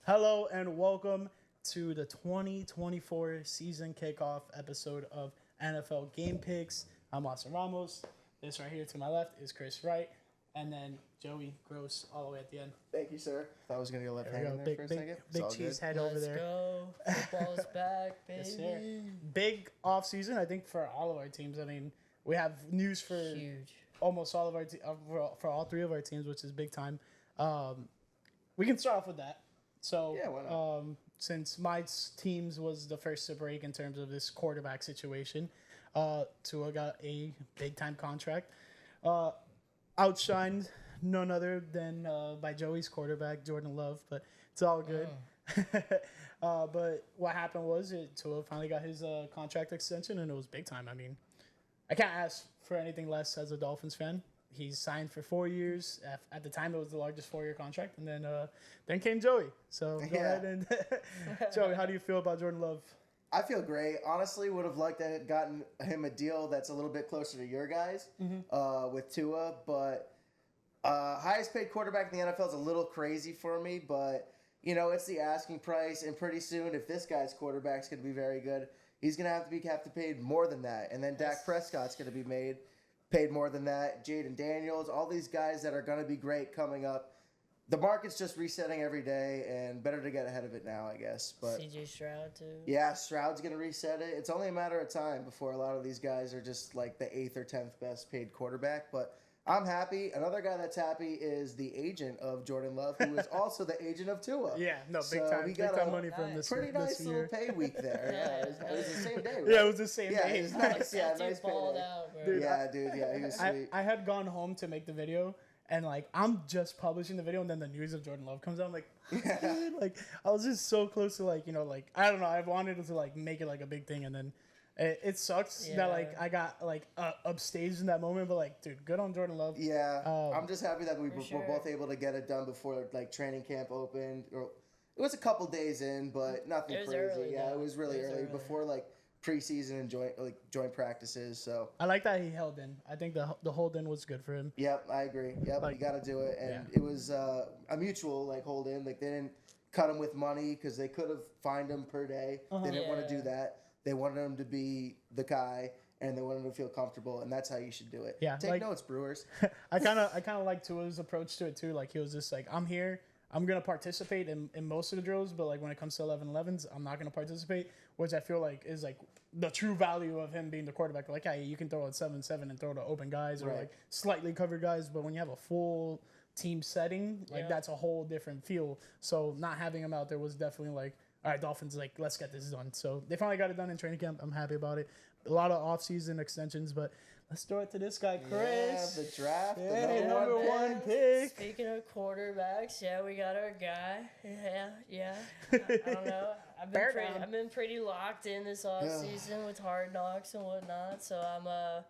Hello and welcome to the 2024 season kickoff episode of NFL Gamepicks. I'm Austin Ramos. This right here to my left is Chris Wright, and then Joey Gross all the way at the end. Thank you, sir. Thought I was going to go left hand there Big, for a big, second. big cheese head over there. Let's go. Football's back, baby. Yes, sir. Big off season, I think, for all of our teams. I mean, we have news for Huge. almost all of our for all three of our teams, which is big time. We can start off with that. So, Yeah, why not? Since my teams was the first to break in terms of this quarterback situation, Tua got a big time contract. Outshined none other than by Joey's quarterback, Jordan Love, but it's all good. But what happened was Tua finally got his contract extension, and it was big time. I mean, I can't ask for anything less as a Dolphins fan. He's signed for 4 years. At the time, it was the largest 4-year contract, and then came Joey. So go ahead and Joey, how do you feel about Jordan Love? I feel great. Honestly, would have liked to have gotten him a deal that's a little bit closer to your guys with Tua, but highest paid quarterback in the NFL is a little crazy for me, but you know, it's the asking price, and pretty soon, if this guy's quarterback's going to be very good, he's going to have to pay more than that, and then Dak Prescott's going to be paid more than that. Jaden Daniels, all these guys that are going to be great coming up. The market's just resetting every day, and better to get ahead of it now, I guess. But CJ Stroud, too. yeah, Stroud's going to reset it. It's only a matter of time before a lot of these guys are just like the 8th or 10th best paid quarterback. But I'm happy. Another guy that's happy is the agent of Jordan Love, who is also the agent of Tua. Yeah, no, big So time. we Big got time a money from this Pretty nice this little year. pay week there. Yeah, It was the same day, right? Yeah, it was the same Yeah, day. it was nice. Yeah, That dude nice balled payday. out, bro. Dude, Yeah, dude. Yeah, he was sweet. I had gone home to make the video, and like I'm just publishing the video, and then the news of Jordan Love comes out. I'm like, dude, like I was just so close to like I don't know. I wanted to like make it like a big thing, and then it sucks that like I got like upstaged in that moment. But like, dude, good on Jordan Love. Yeah, I'm just happy that we were sure. both able to get it done before like training camp opened. Or it was a couple days in, but nothing It was crazy. early, Yeah, though. it was really It was early early. before like preseason and joint practices. So I like that he held in. I think the hold in was good for him. yep, I agree. Yep, Like, you got to do it, and yeah. it was a mutual like hold in. Like they didn't cut him with money because they could have fined him per day. They didn't want to do Yeah. that. They wanted him to be the guy, and they wanted him to feel comfortable, and that's how you should do it. Yeah, Take like- notes, Brewers. I kind of like Tua's approach to it too. Like he was just like, I'm here. I'm gonna participate in most of the drills, but like when it comes to 11-11s, I'm not gonna participate. Which I feel like is like the true value of him being the quarterback. Like, yeah, you can throw at 7-7 and throw to open guys or Right. like slightly covered guys, but when you have a full team setting, like Yeah. that's a whole different feel. So not having him out there was definitely like, all right, Dolphins, like let's get this done. So they finally got it done in training camp. I'm happy about it. A lot of off-season extensions, but let's throw it to this guy, Chris. Yeah, the draft, the Hey, number pick. one pick. Speaking of quarterbacks, yeah, we got our guy. Yeah. I don't know. Bear down. I've been pretty locked in this offseason with Hard Knocks and whatnot. So I'm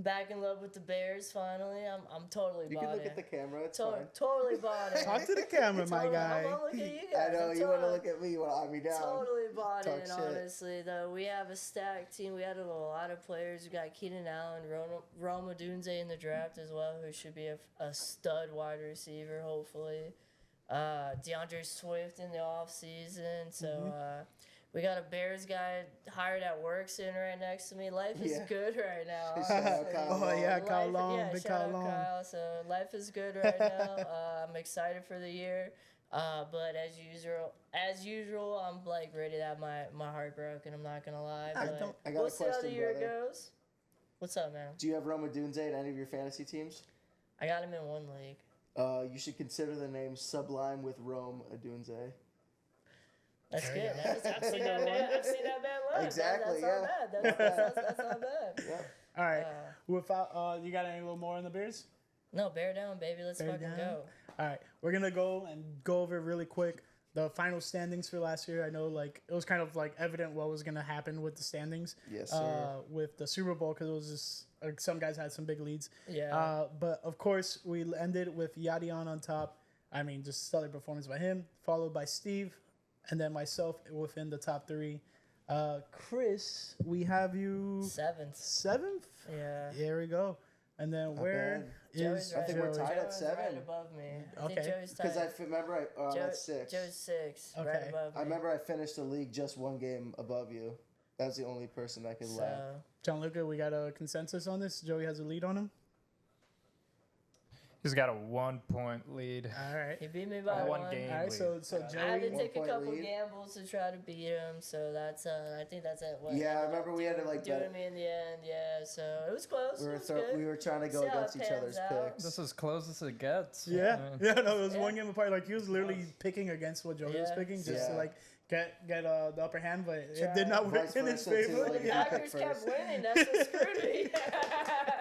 back in love with the Bears finally. I'm totally You bought can look in. at the camera. It's fine. Totally bought it. Talk to the camera, my Totally- guy. I'm looking at you I guys. know I'm you want to totally- look at me. You want to eye me down. Totally bought Talk in, shit. honestly, though. We have a stacked team. We had a lot of players. We got Keenan Allen, Roma Dunze in the draft as well, who should be a stud wide receiver, hopefully. DeAndre Swift in the offseason. So we got a Bears guy hired at work sitting right next to me. Life is Yeah. good right now. Shout out honestly. Kyle Oh, Long. yeah, Kyle Long, big shout Kyle out Long. Kyle. So life is good right now. I'm excited for the year. But as usual, I'm like ready to have my heart broken. I'm not gonna lie. I But got a we'll see how the question, year brother. goes. What's up, man? Do you have Roma Dunze in any of your fantasy teams? I got him in one league. You should consider the name Sublime with Rome Adunze. That's There good. you go. I've seen that man. I've seen that man live. Exactly, That's not bad. That's not bad. Yep. All right. Uh, Without, you got any little more on the Bears? No, bear down, baby. Let's Bear fucking down. go. All right. We're going to go over really quick the final standings for last year. I know like it was kind of like evident what was going to happen with the standings. Yes, sir. With the Super Bowl because it was just some guys had some big leads. Yeah. But of course, we ended with Yadian on top. I mean, just stellar performance by him, followed by Steve, and then myself within the top three. Chris, we have you Seventh. seventh. Yeah. Here we go. And then Not where bad. is. I think we're tied at Joey's 7. right above me. I think Okay. Joey's tied. Because I remember that's 6. Joe's 6, right Okay. above me. I remember I finished the league just 1 game above you. That was the only person I could laugh. So, Gianluca, we got a consensus on this. Joey has a lead on him. He's got a 1-point lead. All right. he beat me by One one. game. All right. So I had to Joey. take a 1-point couple lead. gambles to try to beat him, so that's I think that's it. What Yeah, I ended up remember we had to, like, doing bet. me in the end. Yeah, so it was close. It was good. We were trying to go See how against it each pans other's out. picks. This is as close as it gets. Yeah. Yeah. No, it was Yeah. one game apart. Like he was literally picking against what Joey was Yeah. picking, just Yeah. to like get the upper hand, but it Try. did not work Vice in his versa, too, favor. like, Yeah. pick Packers kept first. winning. That's what screwed me.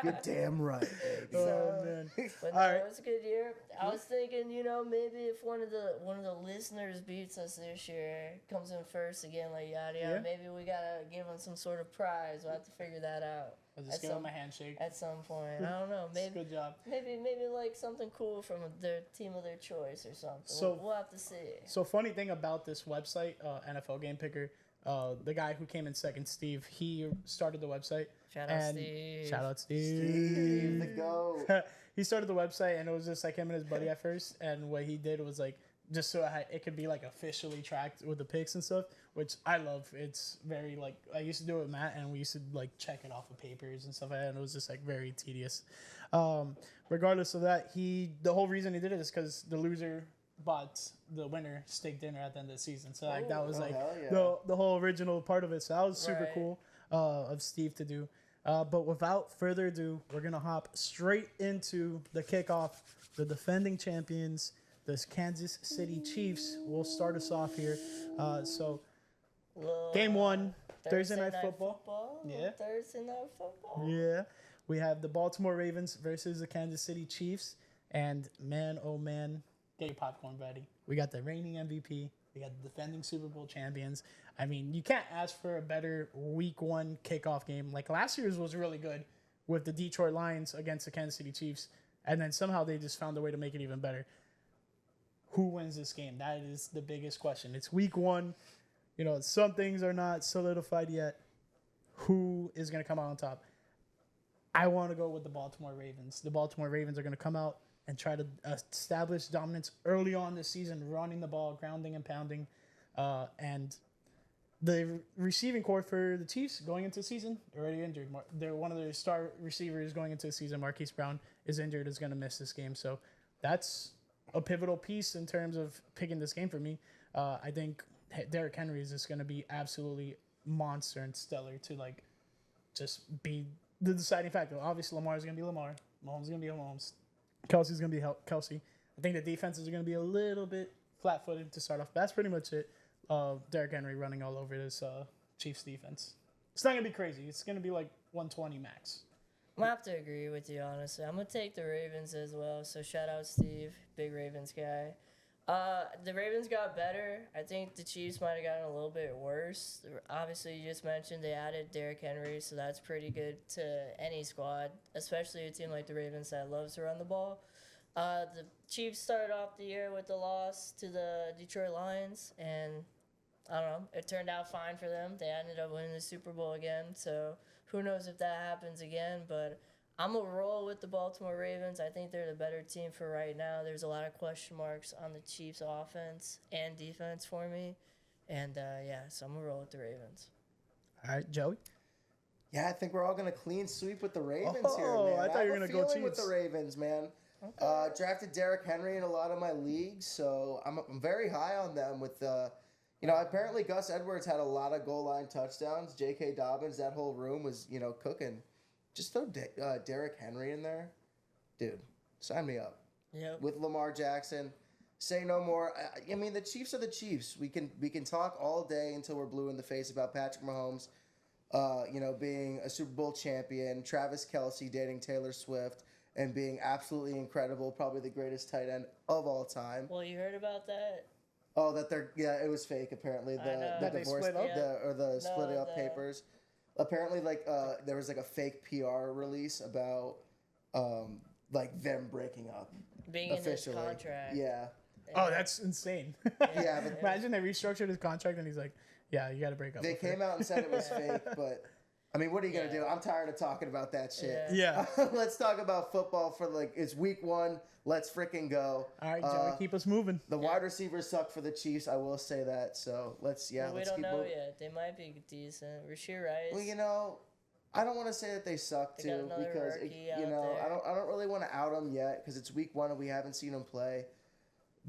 You're damn right, baby. Oh man. But All no, right. it was a good year. I was thinking, maybe if one of the listeners beats us this year, comes in first again, like yada yada, Yeah. maybe we gotta give them some sort of prize. We'll have to figure that out I'll just give him a handshake. at some point. I don't know. Maybe Good job. maybe like something cool from their team of their choice or something. So- we'll have to see. So funny thing about this website, NFL Game Picker, the guy who came in second, Steve, he started the website. Shout out And Steve. shout out Steve, the GOAT. He started the website and it was just like him and his buddy at first. And what he did was like just so it could be like officially tracked with the picks and stuff, which I love. It's very like I used to do it with Matt and we used to like check it off of papers and stuff like that. And it was just like very tedious. Regardless of that, the whole reason he did it is because the loser bought the winner steak dinner at the end of the season. So like that was Oh, like hell yeah. the whole original part of it. So that was super Right. cool of Steve to do. But without further ado, we're gonna hop straight into the kickoff. The defending champions, the Kansas City Chiefs, will start us off here. So Little, game 1, Thursday night football. Yeah. Thursday night football. Yeah, we have the Baltimore Ravens versus the Kansas City Chiefs. And man, oh man, get your popcorn ready. We got the reigning MVP. We got the defending Super Bowl champions. I mean, you can't ask for a better week 1 kickoff game. Like last year's was really good with the Detroit Lions against the Kansas City Chiefs. And then somehow they just found a way to make it even better. Who wins this game? That is the biggest question. It's week 1. Some things are not solidified yet. Who is going to come out on top? I want to go with the Baltimore Ravens. The Baltimore Ravens are going to come out and try to establish dominance early on this season, running the ball, grounding and pounding. And the receiving core for the Chiefs going into the season, already injured. They're one of their star receivers going into the season. Marquise Brown is injured, is going to miss this game. So that's a pivotal piece in terms of picking this game for me. I think Derrick Henry is just going to be absolutely monster and stellar to like just be the deciding factor. Obviously, Lamar is going to be Lamar. Mahomes is going to be Mahomes. Kelsey's going to be Kelsey. I think the defenses are going to be a little bit flat-footed to start off. That's pretty much it. Derrick Henry running all over this Chiefs defense. It's not going to be crazy. It's going to be like 120 max. I'm gonna have to agree with you, honestly. I'm gonna take the Ravens as well. So shout out Steve, big Ravens guy. The Ravens got better. I think the Chiefs might have gotten a little bit worse. Obviously, you just mentioned they added Derrick Henry, so that's pretty good to any squad, especially a team like the Ravens that loves to run the ball. The Chiefs started off the year with the loss to the Detroit Lions, and I don't know, it turned out fine for them. They ended up winning the Super Bowl again, so who knows if that happens again, but I'm going to roll with the Baltimore Ravens. I think they're the better team for right now. There's a lot of question marks on the Chiefs' offense and defense for me. And, so I'm going to roll with the Ravens. All right, Joey? Yeah, I think we're all going to clean sweep with the Ravens here, Oh, man. I thought you were have a gonna go feeling with Chiefs. the Ravens, man. Drafted Derrick Henry in a lot of my leagues, so I'm very high on them with apparently Gus Edwards had a lot of goal line touchdowns. J.K. Dobbins, that whole room was, cooking. Just throw Derrick Henry in there. Dude, sign me up. Yep. With Lamar Jackson. Say no more. I mean, the Chiefs are the Chiefs. We can talk all day until we're blue in the face about Patrick Mahomes, being a Super Bowl champion, Travis Kelce dating Taylor Swift, and being absolutely incredible, probably the greatest tight end of all time. Well, you heard about that? Oh, it was fake, apparently. I know. The That they divorce, split up? the splitting up papers. Apparently, there was a fake PR release about them breaking up. Being officially. in this contract. Yeah. Oh, that's insane. Yeah, but Imagine they restructured his contract and he's like, yeah, you got to break up. they with her. came out and said it was fake, but I mean, what are you going to Yeah. do? I'm tired of talking about that shit. Yeah. Let's talk about football for it's week 1. Let's freaking go. All right, Joey, keep us moving. The wide receivers suck for the Chiefs. I will say that. So let's Well, we let's don't keep know moving. yet. They might be decent. Rasheed Rice. Well, I don't want to say that they suck They got too another because rookie I out there. don't really want to out them yet because it's week 1 and we haven't seen them play.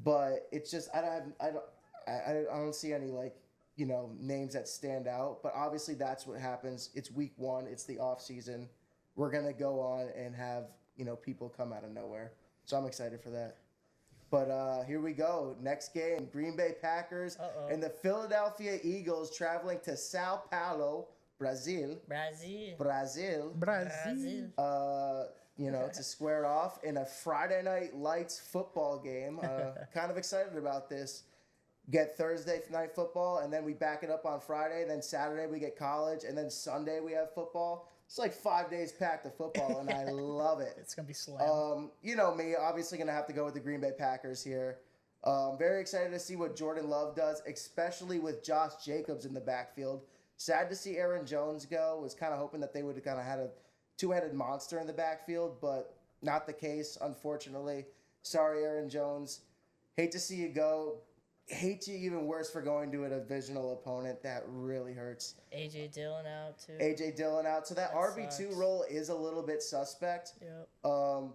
But it's just I don't see any names that stand out. But obviously that's what happens. It's week 1. It's the off season. We're gonna go on and have people come out of nowhere. So I'm excited for that. But here we go. Next game: Green Bay Packers and the Philadelphia Eagles traveling to Sao Paulo, Brazil. Brazil. To square it off in a Friday Night Lights football game. Kind of excited about this. Get Thursday night football, and then we back it up on Friday. Then Saturday we get college, and then Sunday we have football. It's like 5 days packed of football, and I love it. It's gonna be slam. You know me, obviously gonna have to go with the Green Bay Packers here. Very excited to see what Jordan Love does, especially with Josh Jacobs in the backfield. Sad to see Aaron Jones go. Was kind of hoping that they would have kind of had a two-headed monster in the backfield, but not the case, unfortunately. Sorry, Aaron Jones. Hate to see you go. Hate you even worse for going to a divisional opponent. That really hurts. AJ Dillon out too. AJ Dillon out. So that RB2 sucks. role is a little bit suspect. Yep.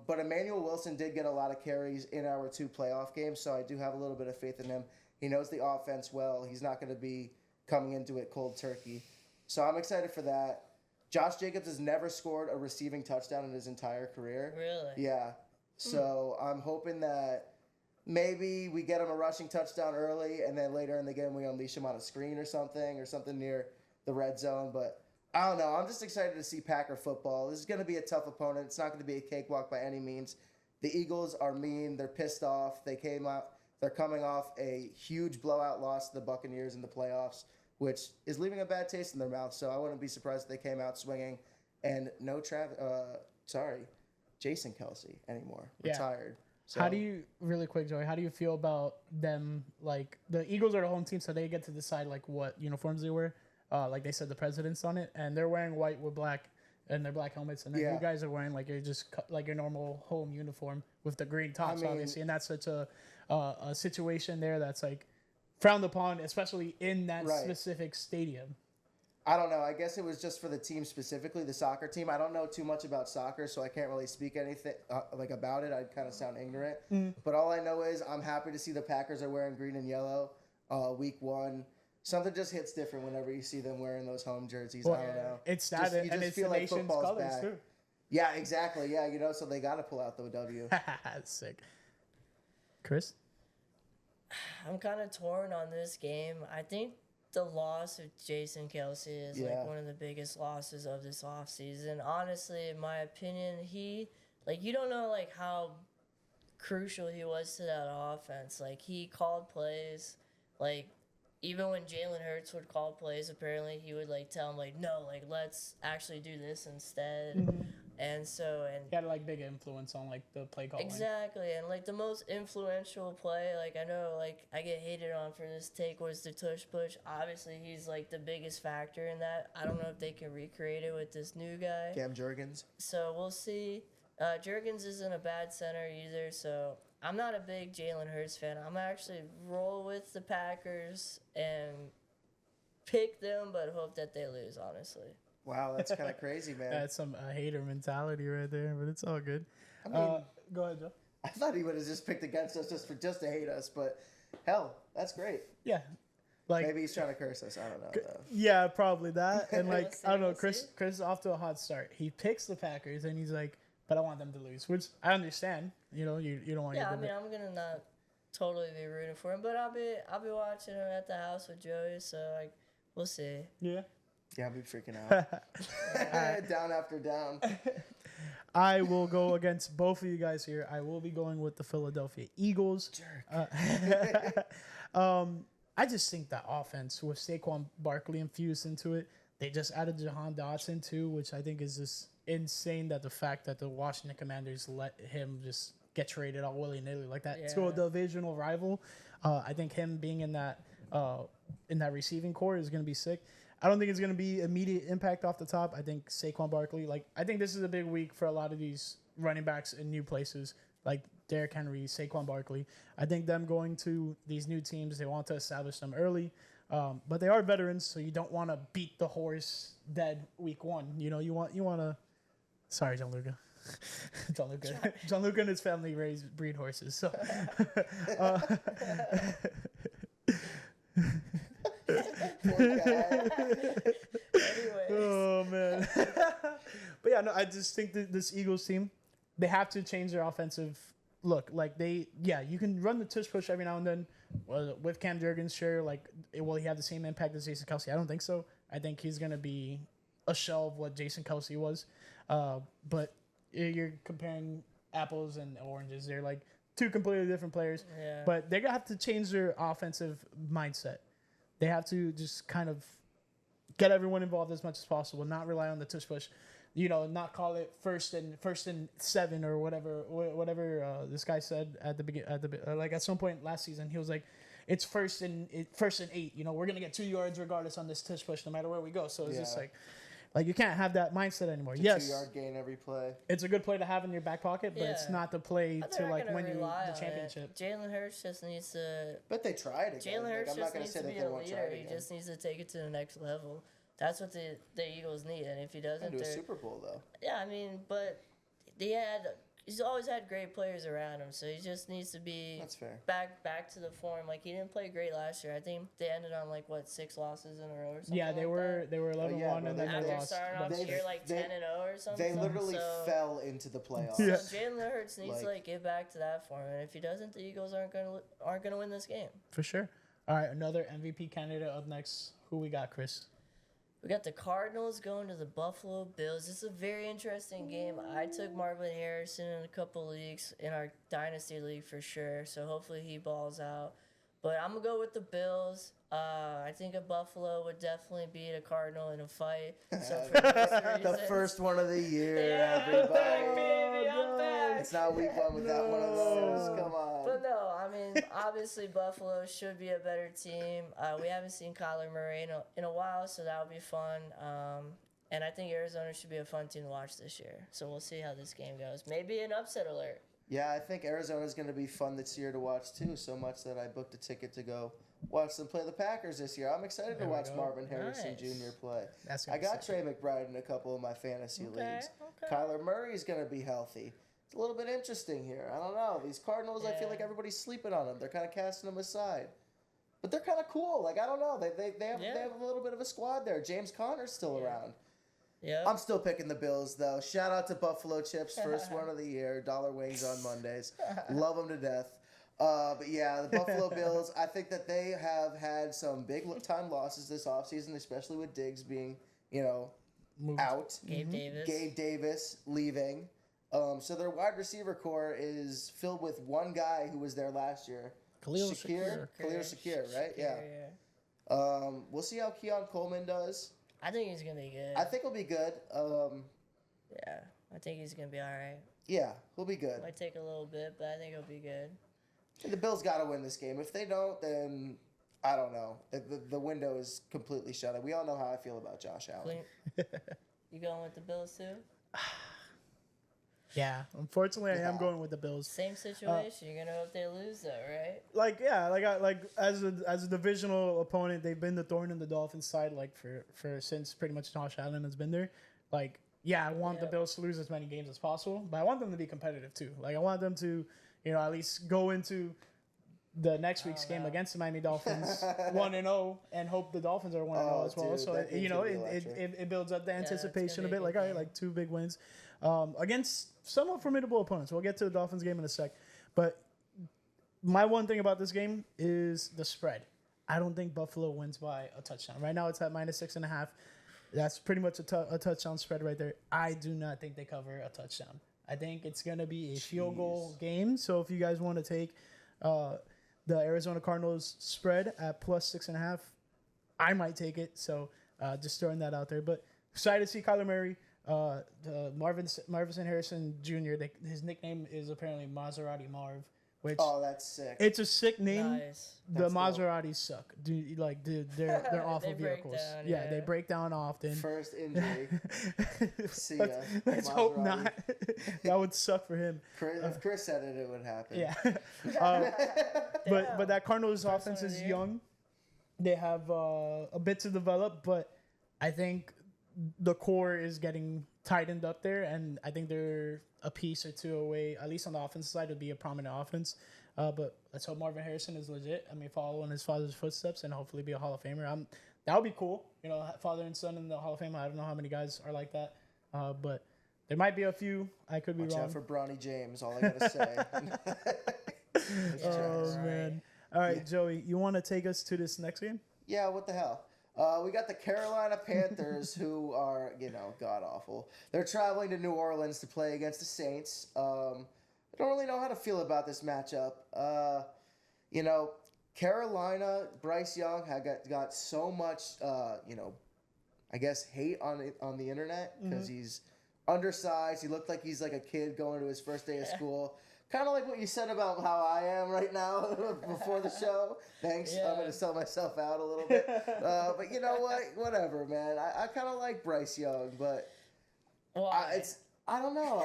But Emmanuel Wilson did get a lot of carries in our 2 playoff games, so I do have a little bit of faith in him. He knows the offense well. He's not going to be coming into it cold turkey. So I'm excited for that. Josh Jacobs has never scored a receiving touchdown in his entire career. Really? Yeah. So I'm hoping that maybe we get him a rushing touchdown early, and then later in the game we unleash him on a screen or something near the red zone. But I don't know. I'm just excited to see Packer football. This is going to be a tough opponent. It's not going to be a cakewalk by any means. The Eagles are mean. They're pissed off. They're coming off a huge blowout loss to the Buccaneers in the playoffs, which is leaving a bad taste in their mouth. So I wouldn't be surprised if they came out swinging. And no Jason Kelsey anymore. Yeah. Retired. So, How do you, really quick, Joey, how do you feel about them, like, the Eagles are the home team, so they get to decide, like, what uniforms they wear. Like they said, the president's on it, and they're wearing white with black, and their black helmets, and then you guys are wearing, like, your normal home uniform with the green tops, obviously, and that's such a situation there that's, like, frowned upon, especially in that specific stadium. I don't know. I guess it was just for the team specifically, the soccer team. I don't know too much about soccer, so I can't really speak anything about it. I'd kind of sound ignorant. But all I know is I'm happy to see the Packers are wearing green and yellow week 1. Something just hits different whenever you see them wearing those home jerseys. I don't know. It's that, and it's the nation's colors, back. too. Yeah, exactly. Yeah, so they got to pull out the W. Sick. Chris? I'm kind of torn on this game. I think the loss of Jason Kelsey is like one of the biggest losses of this offseason. Honestly, in my opinion, you don't know like how crucial he was to that offense. Like he called plays, like even when Jalen Hurts would call plays, apparently he would like tell him like, no, like let's actually do this instead. And He had like big influence on like the play calling. exactly, and like the most influential play, like I know like I get hated on for this take was the tush push. Obviously he's like the biggest factor in that. I don't know if they can recreate it with this new guy. Cam Jurgens. So we'll see. Jurgens isn't a bad center either, so I'm not a big Jalen Hurts fan. I'm actually roll with the Packers and pick them, but hope that they lose, honestly. Wow, that's kind of crazy, man. That's some hater mentality right there, but it's all good. I mean, Go ahead, Joe. I thought he would have just picked against us just to hate us, but hell, that's great. Yeah. Like, Maybe he's trying to curse us. I don't know, though. yeah, probably that. And like, We'll see, I don't know, we'll Chris see. is off to a hot start. He picks the Packers and he's like, but I want them to lose, which I understand. You know, you don't want Yeah, I your mean, I'm gonna not totally be rooting for him, but I'll be watching him at the house with Joey, so like we'll see. Yeah. Yeah, I'll be freaking out. Down after down. I will go against both of you guys here. I will be going with the Philadelphia Eagles. Jerk. I just think that offense with Saquon Barkley infused into it, they just added Jahan Dotson too, which I think is just insane. That the fact that the Washington Commanders let him just get traded all willy nilly like that to a divisional rival, I think him being in that receiving core is going to be sick. I don't think it's going to be immediate impact off the top. I think Saquon Barkley, I think this is a big week for a lot of these running backs in new places, like Derrick Henry, Saquon Barkley. I think them going to these new teams, they want to establish them early. But they are veterans, so you don't want to beat the horse dead week one. You want to. Sorry, Gianluca. Gianluca and his family breed horses. So. Oh man. But yeah, no, I just think that this Eagles team, they have to change their offensive look. You can run the tush push every now and then with Cam Jurgens, sure. Will he have the same impact as Jason Kelce? I don't think so. I think he's gonna be a shell of what Jason Kelce was. But you're comparing apples and oranges. They're like two completely different players. Yeah. But they're gonna have to change their offensive mindset. They have to just kind of get everyone involved as much as possible, not rely on the tush push. Not call it first and 7 or whatever this guy said at the beginning. At some point last season, he was like, "It's first and 8. We're gonna get 2 yards regardless on this tush push, no matter where we go." So it's just like you can't have that mindset anymore. Yes, 2-yard gain every play. It's a good play to have in your back pocket, but it's not the play to win you the championship. Jalen Hurts just needs to. But they tried again. Jalen Hurts I'm not just going to needs say to that be they a won't try leader. it He again. just needs to take it to the next level. That's what the Eagles need, and if he doesn't, Do a Super Bowl though. Yeah, I mean, but he's always had great players around him, so he just needs to be That's fair. back to the form. He didn't play great last year. I think they ended on 6 losses in a row or something. Yeah, they were 11-1 and then they after lost. starting off the year 10-0 or something. They literally so, fell into the playoffs. So Jalen Hurts needs to get back to that form, and if he doesn't, the Eagles aren't gonna win this game. For sure. All right, another MVP candidate up next. Who we got, Chris? We got the Cardinals going to the Buffalo Bills. This is a very interesting game. I took Marvin Harrison in a couple leagues, in our Dynasty League for sure, so hopefully he balls out. But I'm going to go with the Bills. I think a Buffalo would definitely beat a Cardinal in a fight. So for The first one of the year, everybody. baby, I'm back. It's not week 1 without one of those. Come on. But no, I mean, obviously Buffalo should be a better team. We haven't seen Kyler Murray in a while, so that'll be fun. And I think Arizona should be a fun team to watch this year. So we'll see how this game goes. Maybe an upset alert. Yeah, I think Arizona's going to be fun this year to watch too, so much that I booked a ticket to go watch them play the Packers this year. I'm excited to watch Marvin Harrison Jr. play. I got Trey McBride in a couple of my fantasy leagues. Okay. Kyler Murray's going to be healthy. It's a little bit interesting here. I don't know. These Cardinals, I feel like everybody's sleeping on them. They're kind of casting them aside. But they're kind of cool. I don't know. They have a little bit of a squad there. James Conner's still around. Yeah. I'm still picking the Bills, though. Shout out to Buffalo Chips, first one of the year. Dollar wings on Mondays. Love them to death. But yeah, the Buffalo Bills, I think that they have had some big-time losses this offseason, especially with Diggs being, out. Gabe Davis leaving. So their wide receiver core is filled with one guy who was there last year. Khalil Shakir, right? Yeah. We'll see how Keon Coleman does. I think he's going to be good. I think he'll be good. Yeah, I think he's going to be all right. Yeah, he'll be good. Might take a little bit, but I think he'll be good. The Bills got to win this game. If they don't, then I don't know. The window is completely shut. We all know how I feel about Josh Allen. You going with the Bills too? Yeah, unfortunately, I am going with the Bills. Same situation. You're gonna hope they lose, though, right? As a divisional opponent, they've been the thorn in the Dolphins' side for since pretty much Josh Allen has been there. I want the Bills to lose as many games as possible, but I want them to be competitive too. I want them to, at least go into the next week's game against the Miami Dolphins 1-0 and hope the Dolphins are 1-0 as well. Dude, so it builds up the anticipation a bit. 2 big wins against somewhat formidable opponents. We'll get to the Dolphins game in a sec, but my one thing about this game is the spread. I don't think Buffalo wins by a touchdown. Right now it's at -6.5. That's pretty much a touchdown spread right there. I do not think they cover a touchdown. I think it's going to be a field goal game. So if you guys want to take the Arizona Cardinals spread at +6.5, I might take it. So just throwing that out there. But excited to see Kyler Murray. Marvin Harrison Jr., his nickname is apparently Maserati Marv, which Oh, that's sick. it's a sick name. Nice. The That's dope. Maseratis suck. Dude, like they're awful They break vehicles. down, yeah, yeah. they break down often. First injury. See ya. Let's hope Maserati. not. That would suck for him. If Chris said it, it would happen. Yeah. Damn. But that Cardinals First offense one of is the year. young. They have a bit to develop, but I think the core is getting tightened up there, and I think they're a piece or two away, at least on the offensive side, to be a prominent offense. But let's hope Marvin Harrison is legit. I mean, follow in his father's footsteps and hopefully be a Hall of Famer. That would be cool. You know, father and son in the Hall of Fame. I don't know how many guys are like that, but there might be a few. I could be Watch wrong. out for Bronny James. All I gotta say. Oh man! All right, Joey, you want to take us to this next game? Yeah, what the hell? We got the Carolina Panthers, who are, god awful. They're traveling to New Orleans to play against the Saints. I don't really know how to feel about this matchup. Carolina, Bryce Young got so much, I guess hate on the internet because he's undersized. He looked like he's like a kid going to his first day of school. Kind of like what you said about how I am right now before the show. Thanks. Yeah. I'm going to sell myself out a little bit. But you know what? Whatever, man. I kind of like Bryce Young, but Why? I don't know.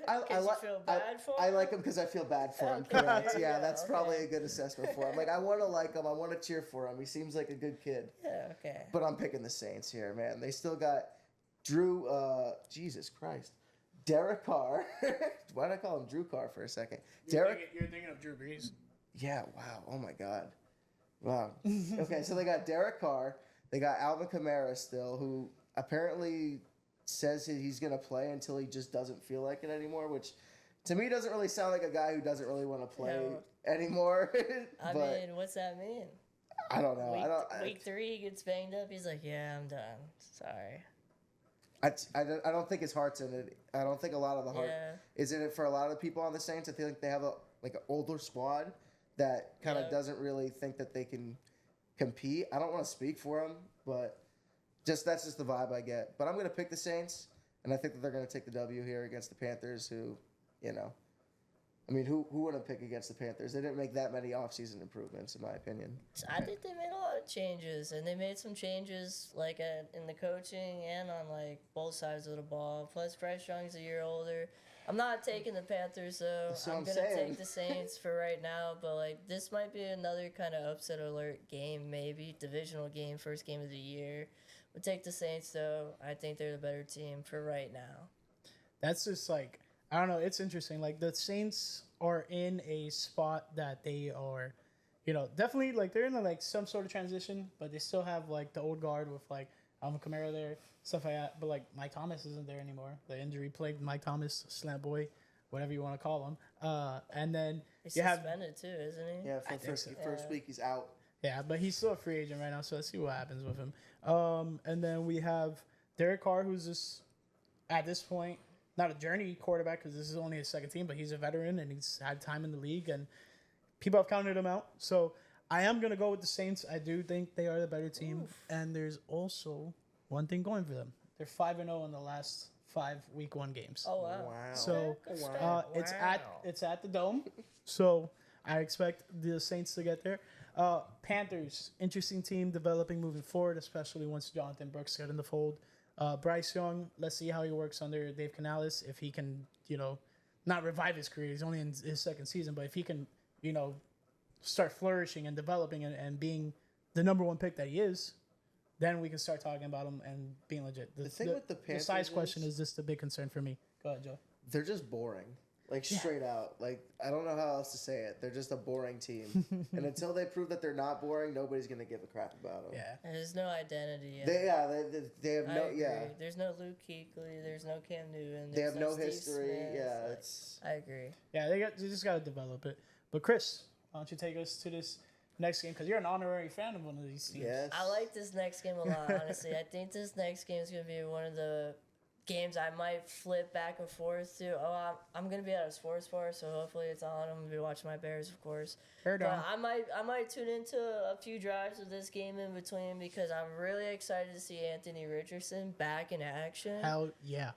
I you feel bad for I him? like him because I feel bad for him. Okay, Correct. there you Yeah, go, that's okay. probably a good assessment for him. Like, I want to like him. I want to cheer for him. He seems like a good kid. Yeah, okay. But I'm picking the Saints here, man. They still got Drew. Jesus Christ. Derek Carr. Why did I call him Drew Carr for a second? You're thinking of Drew Brees. Yeah, wow. Oh, my God. Wow. Okay, so they got Derek Carr. They got Alvin Kamara still, who apparently says he's going to play until he just doesn't feel like it anymore, which to me doesn't really sound like a guy who doesn't really want to play anymore. I mean, what's that mean? I don't know. Week 3, he gets banged up. He's like, yeah, I'm done. Sorry. I don't think his heart's in it. I don't think a lot of the heart Yeah. is in it for a lot of the people on the Saints. I feel like they have an older squad that kind of doesn't really think that they can compete. I don't want to speak for them, but that's just the vibe I get. But I'm going to pick the Saints, and I think that they're going to take the W here against the Panthers, who, who wouldn't pick against the Panthers? They didn't make that many offseason improvements, in my opinion. I think they made a lot of changes, and they made some changes like in the coaching and on like both sides of the ball. Plus, Bryce Young's a year older. I'm not taking the Panthers though. That's what I'm I'm gonna saying. take the Saints for right now, but like this might be another kind of upset alert game, maybe divisional game, first game of the year. We'll take the Saints though. I think they're the better team for right now. That's just like, I don't know. It's interesting. Like the Saints are in a spot that they are, definitely like they're in like some sort of transition, but they still have like the old guard with like Alvin Kamara there, stuff like that. But like Mike Thomas isn't there anymore. The injury plagued Mike Thomas, slant boy, whatever you want to call him. And then He's you have, suspended too, isn't he? Yeah, for the first week he's out. yeah, but he's still a free agent right now, so let's see what happens with him. And then we have Derek Carr, who's just at this point not a journey quarterback because this is only his second team, but he's a veteran and he's had time in the league and people have counted him out. So I am going to go with the Saints. I do think they are the better team. Oof. And there's also one thing going for them. They're 5-0 in the last 5 week 1 games. Oh wow! So it's at the Dome. So I expect the Saints to get there. Panthers, interesting team developing moving forward, especially once Jonathan Brooks got in the fold. Bryce Young, let's see how he works under Dave Canales. If he can, not revive his career. He's only in his second season, but if he can, start flourishing and developing and being the number 1 pick that he is, then we can start talking about him and being legit. The thing with the Panthers, the size question is just a big concern for me. Go ahead, Joe. They're just boring. Like, straight out. Like, I don't know how else to say it. They're just a boring team. And until they prove that they're not boring, nobody's going to give a crap about them. Yeah. There's no identity yet. They have no, There's no Luke Kuechly. There's no Cam Newton. They have no Steve history. Smith. Yeah, Like, it's... I agree. Yeah, they just got to develop it. But Chris, why don't you take us to this next game? Because you're an honorary fan of one of these teams. Yes. I like this next game a lot, honestly. I think this next game is going to be one of the games I might flip back and forth to. I'm going to be at a sports bar, so hopefully it's on. I'm going to be watching my Bears, of course. But I might tune into a few drives of this game in between because I'm really excited to see Anthony Richardson back in action. Hell yeah.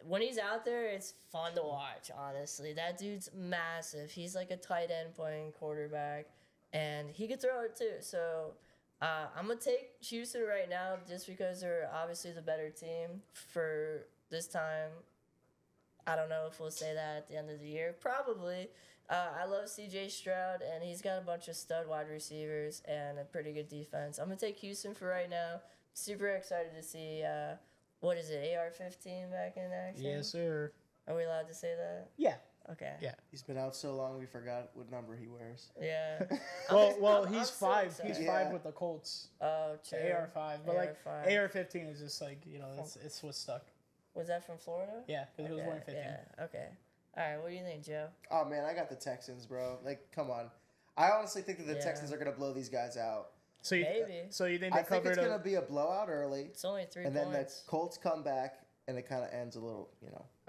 when he's out there, it's fun to watch, honestly. That dude's massive. He's like a tight end playing quarterback, and he can throw it too. So I'm going to take Houston right now just because they're obviously the better team for this time. I don't know if we'll say that at the end of the year. Probably. I love C.J. Stroud, and he's got a bunch of stud wide receivers and a pretty good defense. I'm going to take Houston for right now. Super excited to see, what is it, AR-15 back in action? Yes, sir. Are we allowed to say that? Yeah. Okay. Yeah. He's been out so long we forgot what number he wears. Yeah. Well, I'm he's so 5. excited. He's 5 with the Colts. Oh, true. The AR-5. But, like, AR-5. AR-15 is just, like, you know, it's what's stuck. Was that from Florida? Yeah, because he was wearing 15. Yeah, okay. All right, what do you think, Joe? Oh, man, I got the Texans, bro. Like, come on. I honestly think that the Yeah. Texans are going to blow these guys out. So you, Maybe. So you think they I think covered it's going to be a blowout early. It's only 3 And then the points. Colts come back, and it kind of ends a little,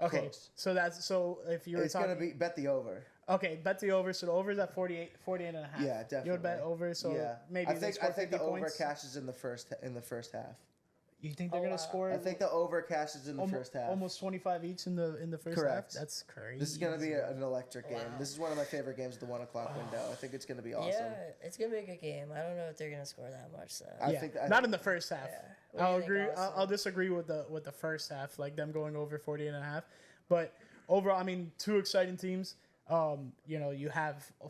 Okay, close. so if you were It's talking... going to be, bet the over. Okay, bet the over. So the over is at 48 and a half. Yeah, definitely. You would bet over, so Yeah. maybe I they think score the 50 over points. cashes in the first half. You think they're Oh, going wow. to score I think the over cashes in the first half. almost 25 each in the first Correct. half? That's crazy. This is going to be an electric game. Wow. This is one of my favorite games of the 1 o'clock window. I think it's going to be awesome. Yeah, it's going to be a good game. I don't know if they're going to score that much, though. I Yeah, think not in the first half. Yeah. What do I'll you think, agree. Austin? I'll disagree with the first half, like them going over 40 and a half. But overall, I mean, 2 exciting teams. You have a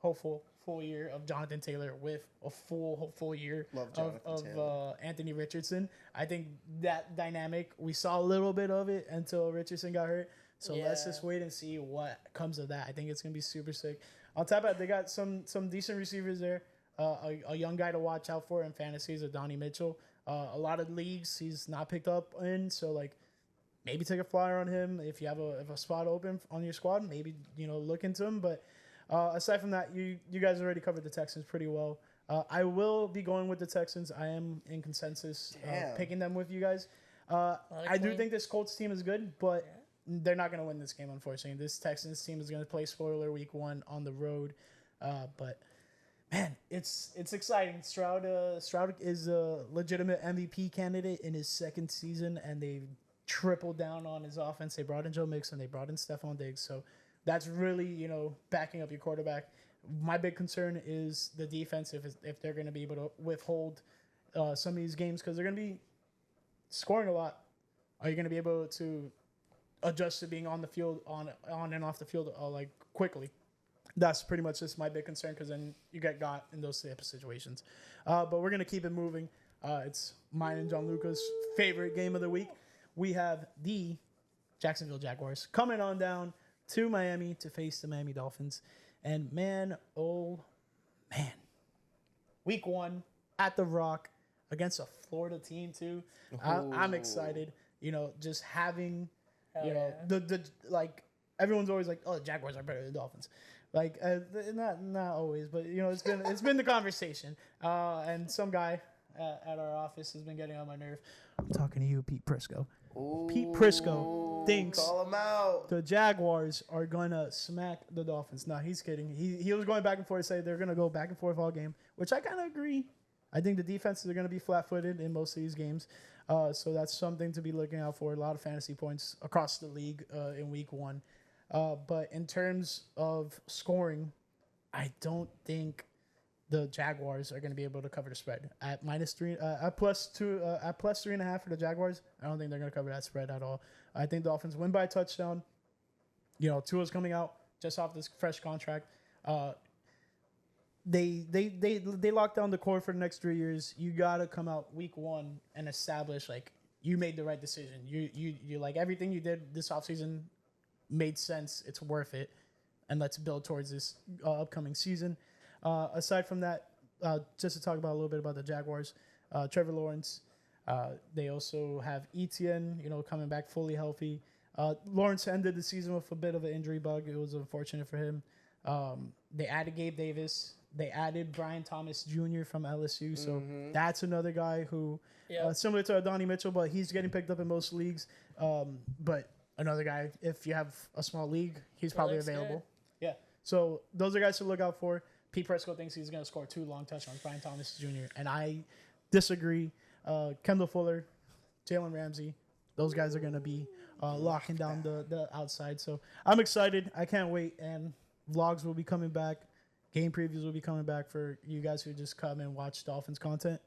hopeful year of Jonathan Taylor with a full year Love of Jonathan Taylor. Anthony Richardson. I think that dynamic, we saw a little bit of it until Richardson got hurt. So let's Yeah. just wait and see what comes of that. I think it's gonna be super sick. On top of that, they got some decent receivers there. A young guy to watch out for in fantasy is Donnie Mitchell. A lot of leagues he's not picked up in, so like maybe take a flyer on him if you have a spot open on your squad. Maybe look into him. But aside from that, you guys already covered the Texans pretty well. I will be going with the Texans. I am in consensus picking them with you guys. I do think this Colts team is good, but they're not going to win this game, unfortunately. This Texans team is going to play spoiler week 1 on the road. But man, it's exciting. Stroud is a legitimate MVP candidate in his second season, and they tripled down on his offense. They brought in Joe Mixon. They brought in Stephon Diggs. So that's really, backing up your quarterback. My big concern is the defense, if they're going to be able to withhold some of these games, because they're going to be scoring a lot. Are you going to be able to adjust to being on the field, on and off the field, like quickly? That's pretty much just my big concern, because then you get got in those type of situations. But we're going to keep it moving. It's mine and Gianluca's favorite game of the week. We have the Jacksonville Jaguars coming on down to Miami to face the Miami Dolphins. And man, oh man, week 1 at the Rock against a Florida team too. I'm excited. Just having, the like everyone's always like, oh, the Jaguars are better than the Dolphins. Like not always, but it's been the conversation. And some guy at our office has been getting on my nerve. I'm talking to you, Pete Prisco. Ooh, Pete Prisco thinks call him out. the Jaguars are gonna smack the Dolphins. No, he's kidding. He was going back and forth to say they're gonna go back and forth all game, which I kind of agree. I think the defenses are gonna be flat-footed in most of these games, so that's something to be looking out for. A lot of fantasy points across the league in week 1, but in terms of scoring, I don't think the Jaguars are going to be able to cover the spread at -3, at +2, at +3.5 for the Jaguars. I don't think they're going to cover that spread at all. I think the Dolphins win by a touchdown. Tua's coming out just off this fresh contract. They lock down the core for the next 3 years. You got to come out week 1 and establish like you made the right decision. You like everything you did this offseason made sense. It's worth it, and let's build towards this upcoming season. Aside from that, just to talk about a little bit about the Jaguars, Trevor Lawrence. They also have Etienne, coming back fully healthy. Lawrence ended the season with a bit of an injury bug. It was unfortunate for him. They added Gabe Davis. They added Brian Thomas Jr. from LSU. So that's another guy who, similar to Donnie Mitchell, but he's getting picked up in most leagues. But another guy, if you have a small league, he's probably available. Good. Yeah. So those are guys to look out for. Pete Prisco thinks he's going to score 2 long touchdowns, Brian Thomas Jr., and I disagree. Kendall Fuller, Jalen Ramsey, those guys are going to be locking down the outside. So I'm excited. I can't wait. And vlogs will be coming back. Game previews will be coming back for you guys who just come and watch Dolphins content.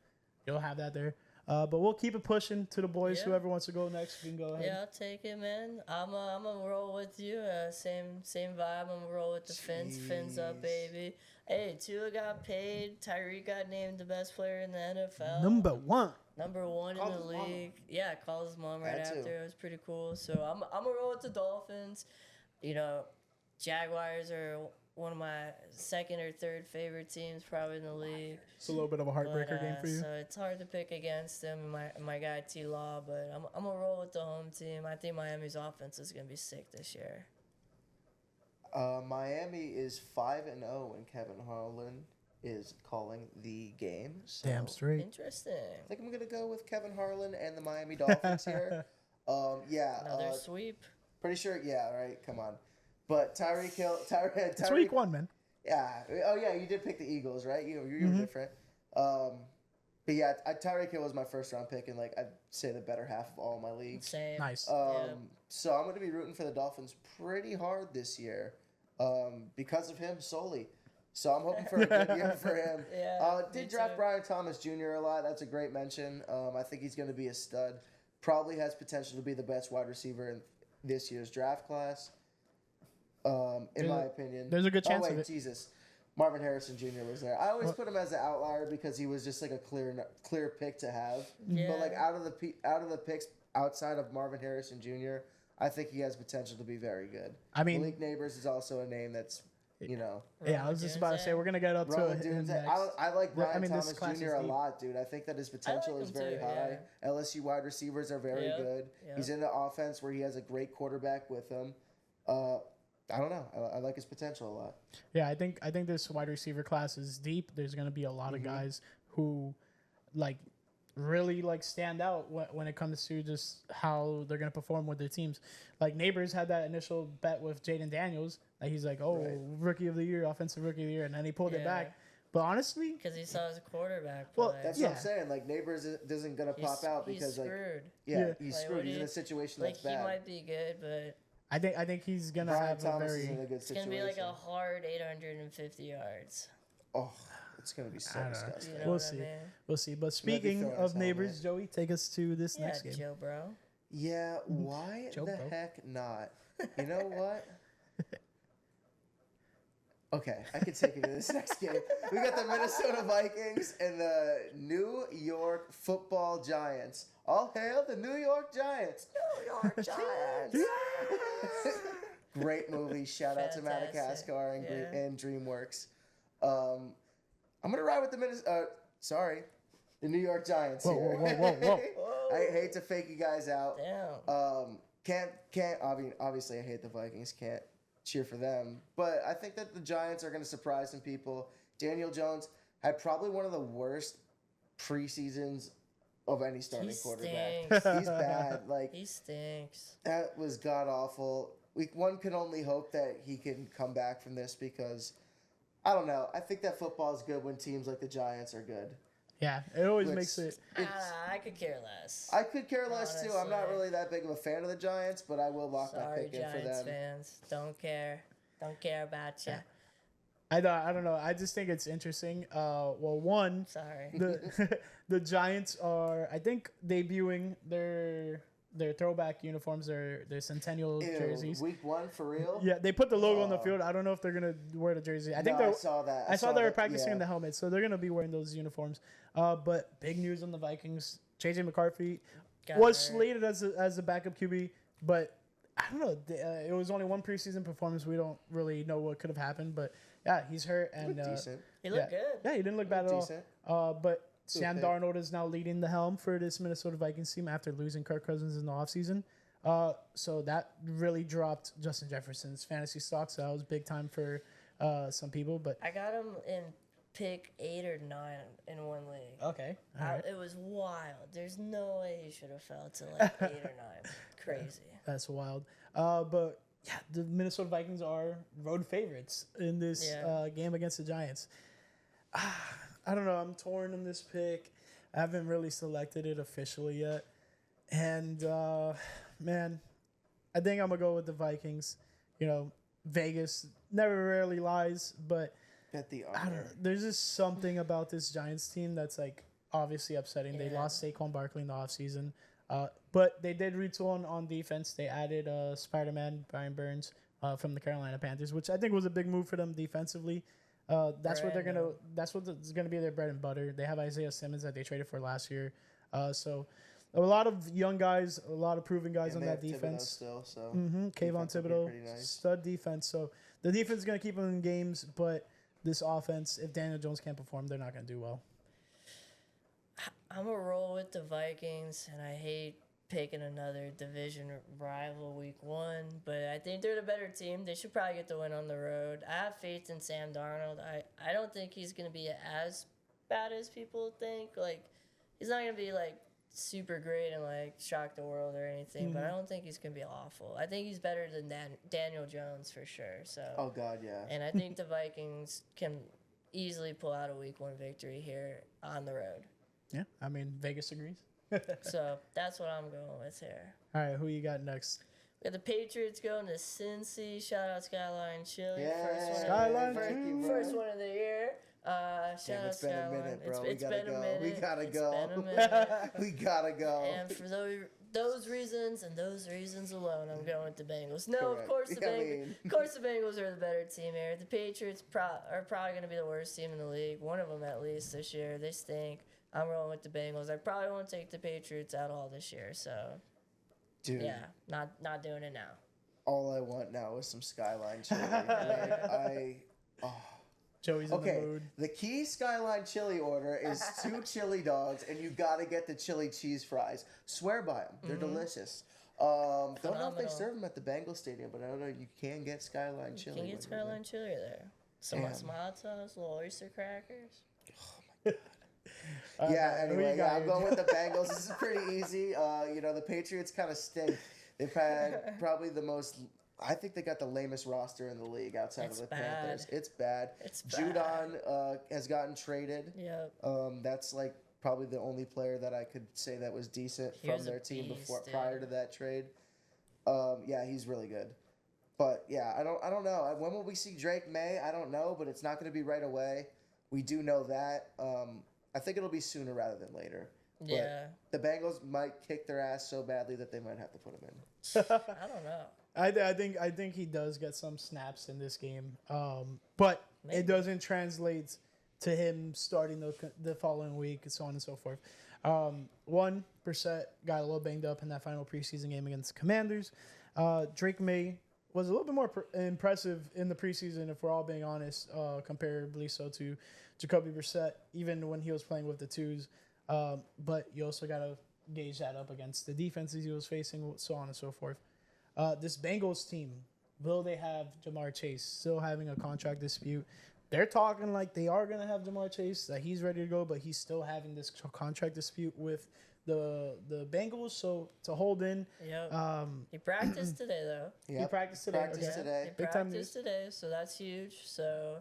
You'll have that there. But we'll keep it pushing to the boys. Yeah. Whoever wants to go next, we can go ahead. Yeah, I'll take it, man. I'm gonna roll with you. Same vibe. I'm gonna roll with the Fins. Fins up, baby. Hey, Tua got paid. Tyreek got named the best player in the NFL. Number 1. Number 1 in Called the his mama. league. Yeah, called his mom right That too. after. It was pretty cool. So I'm gonna roll with the Dolphins. You know, Jaguars are one of my second or third favorite teams probably in the league. It's a little bit of a heartbreaker game for you. So it's hard to pick against them and my guy T Law, but I'm gonna roll with the home team. I think Miami's offense is gonna be sick this year. Miami is 5-0 when Kevin Harlan is calling the game. So Damn straight. Interesting. I think I'm gonna go with Kevin Harlan and the Miami Dolphins here. Yeah. Another sweep. Pretty sure. Yeah. Right. Come on. But Tyreek Hill. It's week 1, man. Yeah. Oh yeah. You did pick the Eagles, right? You were different. But yeah, Tyreek Hill was my first round pick, and like I'd say the better half of all my leagues. Same. Nice. So I'm going to be rooting for the Dolphins pretty hard this year, because of him solely. So I'm hoping for a good year for him. Yeah, Did me draft too. Brian Thomas Jr. a lot. That's a great mention. I think he's going to be a stud. Probably has potential to be the best wide receiver in this year's draft class. In my opinion, there's a good chance Oh wait, of it. Jesus. Marvin Harrison Jr. was there. I always put him as an outlier because he was just like a clear pick to have. Yeah. But like out of the picks outside of Marvin Harrison Jr., I think he has potential to be very good. I mean- Malik Neighbors is also a name that's Yeah, I was just about to say, we're going to get up to Roman him Dunze. next. I like Well, Brian this Thomas class is Jr. a deep. lot, dude. I think that his potential like is him very too, high. yeah. LSU wide receivers are very Yep, good. yep. He's in the offense where he has a great quarterback with him. I don't know. I like his potential a lot. Yeah, I think this wide receiver class is deep. There's going to be a lot of guys who like really like stand out when it comes to just how they're going to perform with their teams. Like Neighbors had that initial bet with Jaden Daniels. Like he's like, Right. rookie of the year, offensive rookie of the year, and then he pulled it Yeah. back. But honestly, Because he saw his quarterback Well, play. That's Yeah. what I'm saying. Like Neighbors isn't gonna pop out he's because like screwed. Yeah. he's Like, screwed. what He's do in a you- situation Like that's he bad. might be good, but I think he's going to Brian have Thomas a is in very a good it's situation. gonna be like a hard 850 yards. Oh, it's gonna be so I don't know. disgusting. You know We'll what see. I mean? We'll see. But Might be speaking throwing of his Neighbors, Joey, take us to this Yeah, next game. Joe, bro. Yeah, why Joe the Bro. heck not? You know what? Okay, I can take you to this next game. We got the Minnesota Vikings and the New York Football Giants. All hail the New York Giants. New York Giants. Great movie. Shout out to Fantastic. Madagascar and, Yeah. and DreamWorks. I'm gonna ride with the New York Giants Whoa, here. whoa, whoa, whoa. Whoa. I hate to fake you guys out. Damn. Can't. I mean, obviously, I hate the Vikings. Can't cheer for them. But I think that the Giants are going to surprise some people. Daniel Jones had probably one of the worst preseasons of any starting He quarterback. stinks. He's bad. Like He stinks. that was god awful. One can only hope that he can come back from this because I don't know. I think that football is good when teams like the Giants are good. Yeah, it always Which- makes it. I could care less. I could care less too. I'm not Honestly. really that big of a fan of the Giants, but I will lock my Sorry, pick in for Giants them. fans. Don't care. Don't care about you. I don't know. I just think it's interesting. Well, one, Sorry. the Giants are, I think, debuting their throwback uniforms, their Centennial Ew, jerseys. week 1 for real? Yeah, they put the logo on the Oh. field. I don't know if they're gonna wear the jersey. I think No, they're. I saw that. I saw they were that, practicing yeah. in the helmet, so they're gonna be wearing those uniforms. But big news on the Vikings: JJ McCarthy Got was hurt. slated as a backup QB, but I don't know. It was only one preseason performance. We don't really know what could have happened, but yeah, he's hurt and Decent. He looked good. yeah, he didn't look bad at all. Decent. But Sam Okay. Darnold is now leading the helm for this Minnesota Vikings team after losing Kirk Cousins in the offseason. So that really dropped Justin Jefferson's fantasy stock. So that was big time for some people. But I got him in pick 8 or 9 in one league. okay, all right. It was wild. There's no way he should have fell to like 8 or 9. Crazy. That's wild. But yeah, the Minnesota Vikings are road favorites in this Yeah. game against the Giants. I don't know. I'm torn on this pick. I haven't really selected it officially yet. And man, I think I'm gonna go with the Vikings. You know, Vegas never rarely lies, but Bet the I don't know. under. There's just something about this Giants team that's like obviously upsetting. They Yeah. lost Saquon Barkley in the offseason. But they did retool on defense. They added Spider-Man Brian Burns from the Carolina Panthers, which I think was a big move for them defensively. That's what they're gonna. Brando. That's what is gonna be their bread and butter. They have Isaiah Simmons that they traded for last year. So a lot of young guys, a lot of proven guys And on they that have Thibodeau defense. still, so Kayvon defense will be Thibodeau, pretty nice. stud defense. So the defense is gonna keep them in games, but this offense, if Daniel Jones can't perform, they're not gonna do well. I'm gonna roll with the Vikings, and I hate picking another division rival week 1, but I think they're the better team. They should probably get the win on the road. I have faith in Sam Darnold. I don't think he's gonna be as bad as people think. Like, he's not gonna be like super great and like shock the world or anything, but I don't think he's gonna be awful. I think he's better than Daniel Jones for sure. So, Oh God, yeah. and I think the Vikings can easily pull out a week 1 victory here on the road. Yeah, I mean Vegas agrees. So that's what I'm going with here. All right, who you got next? We got the Patriots going to Cincy. Shout out Skyline Chili. Yeah, Skyline first, thank you, first bro. one of the year. Shout Damn, out it's been a Skyline. minute, bro. It's We gotta been a go. minute. We gotta It's go. been a minute. We gotta go. And for those reasons and those reasons alone, I'm going with the Bengals. No, Correct. of course the Yeah, I Bengals. mean- Of course the Bengals are the better team here. The Patriots are probably going to be the worst team in the league. One of them at least this year. They stink. I'm rolling with the Bengals. I probably won't take the Patriots out all this year. So Dude, yeah, not doing it now. all I want now is some Skyline chili. Like, Joey's okay, in the mood. the key Skyline chili order is 2 chili dogs, and you gotta get the chili cheese fries. Swear by them. They're delicious. Don't know if they Phenomenal. serve them at the Bengals Stadium, but I don't know. You can get Skyline chili. Can you when get you're there. Skyline chili there? Some Damn. hot sauce, little oyster crackers. Yeah, who you anyway, got I'm here, going with the Bengals. This is pretty easy. The Patriots kind of stink. They've had probably the most. I think they got the lamest roster in the league outside It's of the bad. Panthers. It's bad. It's bad. Judon has gotten traded. Yep. That's like probably the only player that I could say that was decent He from was a their team beast, dude. prior to that trade. Yeah, he's really good. But yeah, I don't know. When will we see Drake May? I don't know, but it's not going to be right away. We do know that. I think it'll be sooner rather than later. But Yeah. the Bengals might kick their ass so badly that they might have to put him in. I don't know. I think he does get some snaps in this game, but Maybe. it doesn't translate to him starting the following week, and so on and so forth. 1% got a little banged up in that final preseason game against the Commanders. Drake May was a little bit more impressive in the preseason, if we're all being honest, comparably so to Jacoby Brissett, even when he was playing with the twos. But you also got to gauge that up against the defenses he was facing, so on and so forth. This Bengals team, will they have Jamar Chase still having a contract dispute? They're talking like they are going to have Jamar Chase, that he's ready to go, but he's still having this contract dispute with the Bengals. So to hold in, Yep. He practiced today though. Yep. he practiced today. Practiced okay. today. He Big time practiced today, so that's huge. So,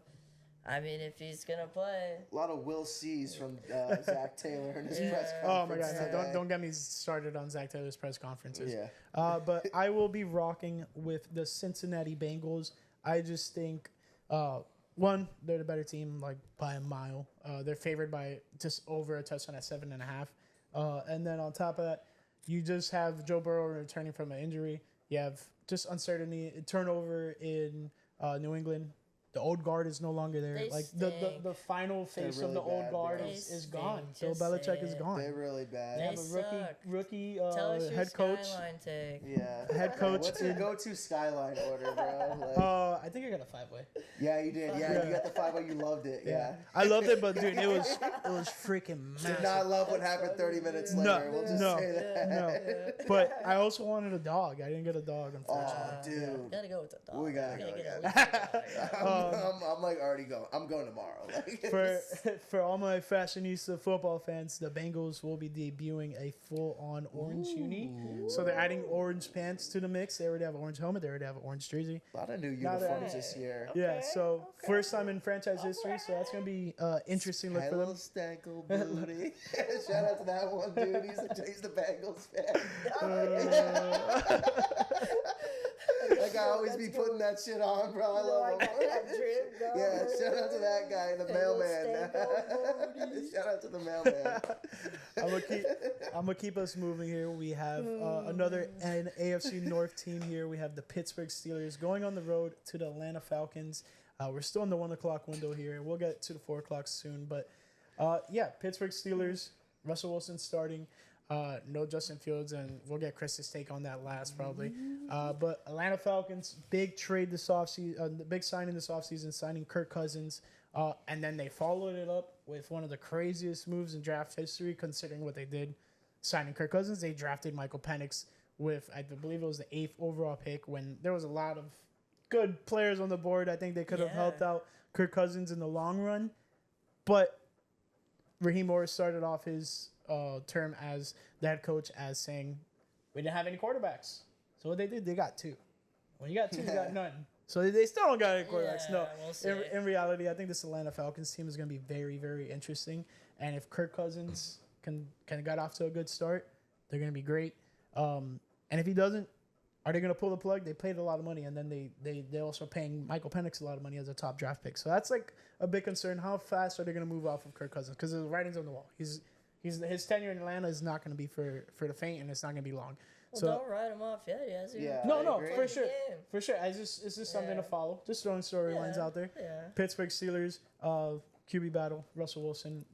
I mean, if he's gonna play, A lot of Will C's from Zach Taylor in his Yeah. press Oh my conference. God! No, today. don't get me started on Zach Taylor's press conferences. Yeah. But I will be rocking with the Cincinnati Bengals. I just think, one, they're the better team, like by a mile. They're favored by just over a touchdown at 7.5. And then on top of that, you just have Joe Burrow returning from an injury. You have just uncertainty, turnover in New England. The old guard is no longer there. They Like stink. the final face really of the old bad, guard bro. is They gone. stink. Bill Just Belichick say is it. gone. They're really They bad. They have a suck. rookie tell us your head coach. Skyline take. Yeah. Head coach What's your in- go-to Skyline order, bro? Like, I think I got a 5-way. yeah, you did. Yeah, you Yeah. got the 5 you loved it. Yeah. I loved it, but dude, it was freaking Did massive. not love what happened 30 minutes No, later. We'll just no, say that. no. But I also wanted a dog. I didn't get a dog, unfortunately. Oh, dude. Gotta go with the dog. We gotta go, get yeah. at least a dog. I'm like already going. I'm going tomorrow. Like, For all my fashionista football fans, the Bengals will be debuting a full-on orange uni. So they're adding orange pants to the mix. They already have an orange helmet. They already have an orange jersey. a lot of new uniforms this year. Yeah, so first time in franchise history. So that's gonna be interesting look for Hello, them. Stankle Booty. Shout out to that one dude. He's the Bengals fan. That guy always be putting that shit on, bro. I love him. Yeah, shout out to that guy, the mailman. Shout out to the mailman. I'm gonna keep us moving here. We have another an AFC North team here. We have the Pittsburgh Steelers going on the road to the Atlanta Falcons. We're still in the 1 o'clock window here. We'll get to the 4 o'clock soon, but Pittsburgh Steelers. Russell Wilson starting. No Justin Fields, and we'll get Chris's take on that last probably. But Atlanta Falcons, big trade this offseason, the big signing this offseason, signing Kirk Cousins. And then they followed it up with one of the craziest moves in draft history, considering what they did signing Kirk Cousins. They drafted Michael Penix with, I believe it was the 8th overall pick, when there was a lot of good players on the board. I think they could have helped out Kirk Cousins in the long run. But Raheem Morris started off his term as the head coach as saying, we didn't have any quarterbacks. So what they did, they got 2. When you got 2, you got none. So they still don't got any quarterbacks. No, we'll see. In reality, I think this Atlanta Falcons team is going to be very, very interesting. And if Kirk Cousins can get off to a good start, they're going to be great. And if he doesn't, are they going to pull the plug? They paid a lot of money, and then they also paying Michael Penix a lot of money as a top draft pick. So that's like a big concern. How fast are they going to move off of Kirk Cousins? Because the writing's on the wall. His tenure in Atlanta is not going to be for the faint, and it's not going to be long. Well, So don't write him off yet. no, for sure. It's just something to follow. Just throwing storylines out there. Yeah. Pittsburgh Steelers, QB battle, Russell Wilson,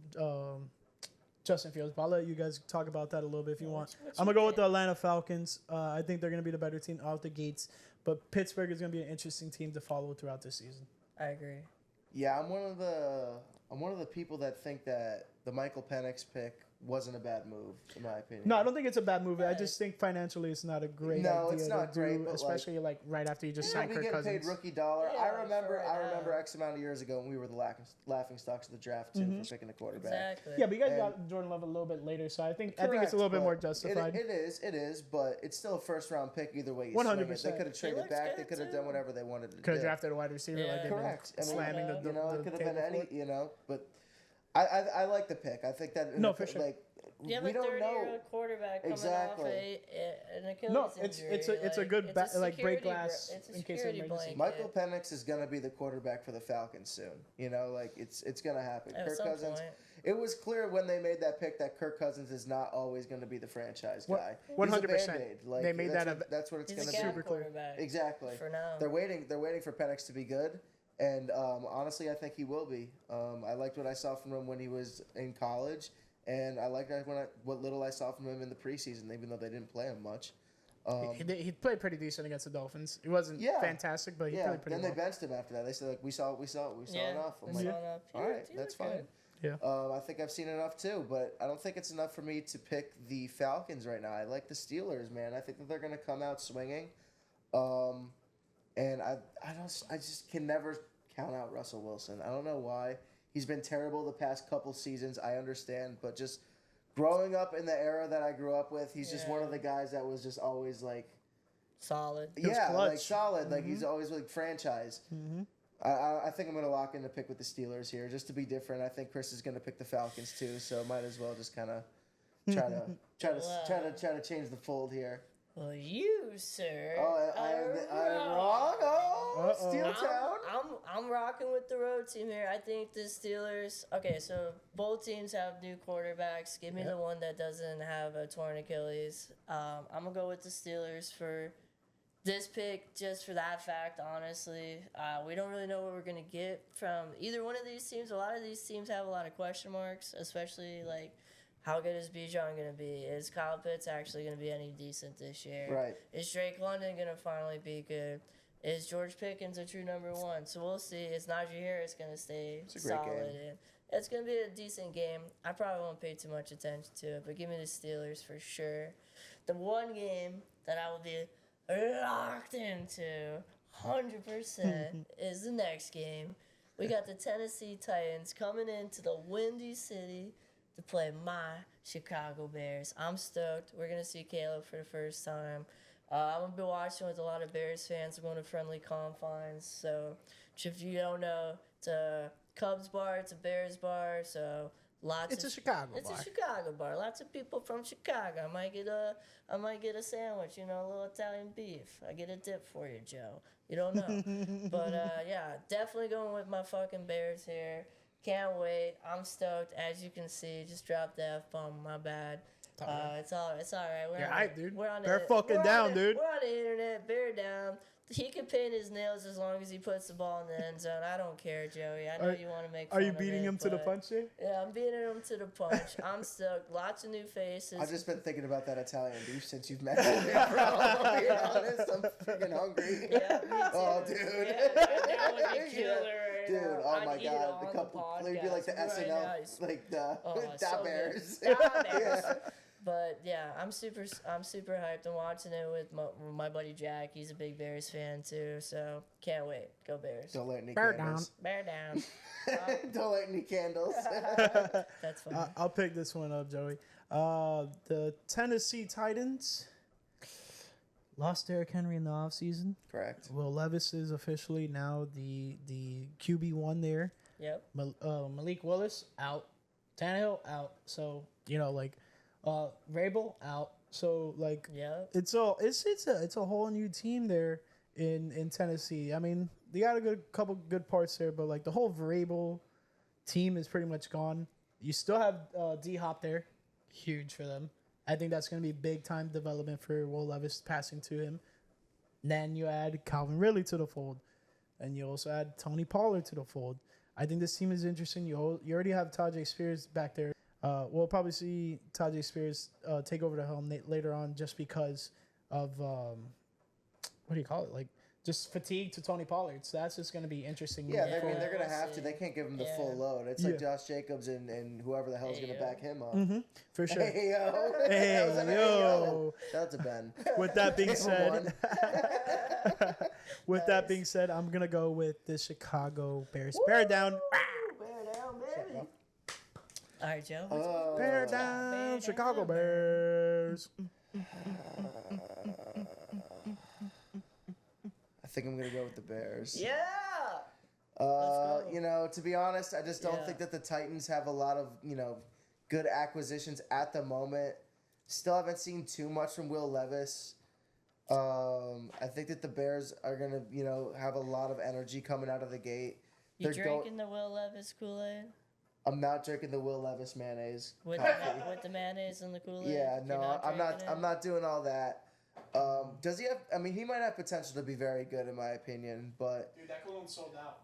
Justin Fields. But I'll let you guys talk about that a little bit if you want. I'm going to go with the Atlanta Falcons. I think they're going to be the better team out the gates. But Pittsburgh is going to be an interesting team to follow throughout this season. I agree. Yeah, I'm one of the people that think that the Michael Penix pick wasn't a bad move, in my opinion. No, I don't think it's a bad move. I just think financially it's not a great idea. No, it's not to great, do, but especially like right after you just signed we Kirk get Cousins. paid rookie dollar. Yeah, I remember for X amount of years ago when we were the laughing stocks of the draft too for picking a quarterback. Exactly. Yeah, but you guys got Jordan Love a little bit later, so I think it's a Correct, little bit but more justified. It is, but it's still a first round pick either way. 100%. They could have traded looks back. good, They could have too. done whatever they wanted to do. Could have drafted a wide receiver Yeah. like they've been Correct. I mean, slamming the it could have been table any, for. But I like the pick. I think that No, for sure. Like, You have we a don't 30-year-old know. quarterback coming Exactly. off an Achilles No, injury. it's a good it's a like break security glass it's a in case of security emergency. blanket. Michael Penix is gonna be the quarterback for the Falcons soon. It's gonna happen. At Kirk some Cousins. point. It was clear when they made that pick that Kirk Cousins is not always going to be the franchise guy. 100%. Like, They made that's what it's He's going a to be. gap super clear. quarterback. Exactly. For now. They're waiting for Penix to be good, and honestly, I think he will be. I liked what I saw from him when he was in college, and I liked what little I saw from him in the preseason, even though they didn't play him much. He played pretty decent against the Dolphins. It wasn't fantastic, but he played pretty then well. they benched him after that. They said we saw enough. I'm like, all right, that's fine. Yeah. I think I've seen enough too, but I don't think it's enough for me to pick the Falcons right now. I like the Steelers, man. I think that they're going to come out swinging, and I just can never count out Russell Wilson. I don't know why. He's been terrible the past couple seasons. I understand, but just growing up in the era that I grew up with, he's just one of the guys that was just always like solid. like solid. Like he's always like franchise. I think I'm going to lock in the pick with the Steelers here just to be different. I think Chris is going to pick the Falcons too, so might as well just kind of try to change the fold here. Well, you, sir. Oh, I'm wrong. Oh, Steel Town. I'm rocking with the road team here. I think the Steelers. Okay, so both teams have new quarterbacks. Give me the one that doesn't have a torn Achilles. I'm gonna go with the Steelers for this pick, just for that fact. Honestly, we don't really know what we're gonna get from either one of these teams. A lot of these teams have a lot of question marks, especially like. How good is Bijan going to be? Is Kyle Pitts actually going to be any decent this year? Right. Is Drake London going to finally be good? Is George Pickens a true number one? So we'll see. Is Najee Harris going to stay solid? And it's going to be a decent game. I probably won't pay too much attention to it, but give me the Steelers for sure. The one game that I will be locked into 100% is the next game. We got the Tennessee Titans coming into the Windy City to play my Chicago Bears. I'm stoked. We're going to see Caleb for the first time. I'm going to be watching with a lot of Bears fans. We're going to friendly confines. So if you don't know, it's a Cubs bar, it's a Bears bar. So It's a Chicago bar. It's a Chicago bar. Lots of people from Chicago. I might get a sandwich, a little Italian beef. I get a dip for you, Joe. You don't know. But yeah, definitely going with my fucking Bears here. Can't wait. I'm stoked. As you can see, just dropped the F-bomb. My bad. It's all right. You're hype, dude. We're on They're fucking down, dude. We're on the internet. Bear down. He can paint his nails as long as he puts the ball in the end zone. I don't care, Joey. I know you want to make fun Are you of beating me, him to the but- punch here? Yeah, I'm beating him to the punch. I'm stoked. Lots of new faces. I've just been thinking about that Italian beef since you've mentioned it, bro. I'll be honest, I'm freaking hungry. Yeah, me too. Oh, dude. Yeah, that would be killer right Dude, now. oh I'd my eat it god, on the couple, podcast it'd be like the right SNL, now. like the So Da good. Bears. Da Bears. Yeah. But yeah, I'm super hyped. I'm watching it with my buddy Jack. He's a big Bears fan too, so can't wait. Go Bears. Don't light any Bear candles. Bear down. Don't light any candles. That's funny. I'll pick this one up, Joey. The Tennessee Titans lost Derrick Henry in the offseason. Correct. Will Levis is officially now the QB1 there. Yep. Malik Willis out. Tannehill out. So, Vrabel out. So, Yep. it's a whole new team there in Tennessee. I mean, they got a couple good parts there, but the whole Vrabel team is pretty much gone. You still have D-Hop there. Huge for them. I think that's going to be big time development for Will Levis passing to him. Then you add Calvin Ridley to the fold. And you also add Tony Pollard to the fold. I think this team is interesting. You already have Tajay Spears back there. We'll probably see Tajay Spears take over the helm later on just because of, what do you call it? Just fatigue to Tony Pollard. So that's just going to be interesting. Yeah, Yeah, they're going to we'll have to. see. They can't give him the Yeah. full load. It's like Josh Jacobs and whoever the hell's Hey, going to yo. back him up. Mm-hmm, for sure. Hey, yo. Hey, That was an yo. Shout out to Ben. With that being said, One. that being said, I'm going to go with the Chicago Bears. Bear down. Bear down, baby. All right, Joe. Oh. Bear down. Chicago Bears. I think I'm going to go with the Bears. Yeah. Let's go. To be honest, I just don't Yeah. think that the Titans have a lot of, good acquisitions at the moment. Still haven't seen too much from Will Levis. I think that the Bears are going to, have a lot of energy coming out of the gate. You They're drinking the Will Levis Kool-Aid? I'm not drinking the Will Levis mayonnaise. With the mayonnaise and the Kool-Aid? Yeah, no, I'm not. drinking I'm it? not doing all that. Does he have? I mean, he might have potential to be very good, in my opinion. But Dude, that cologne sold out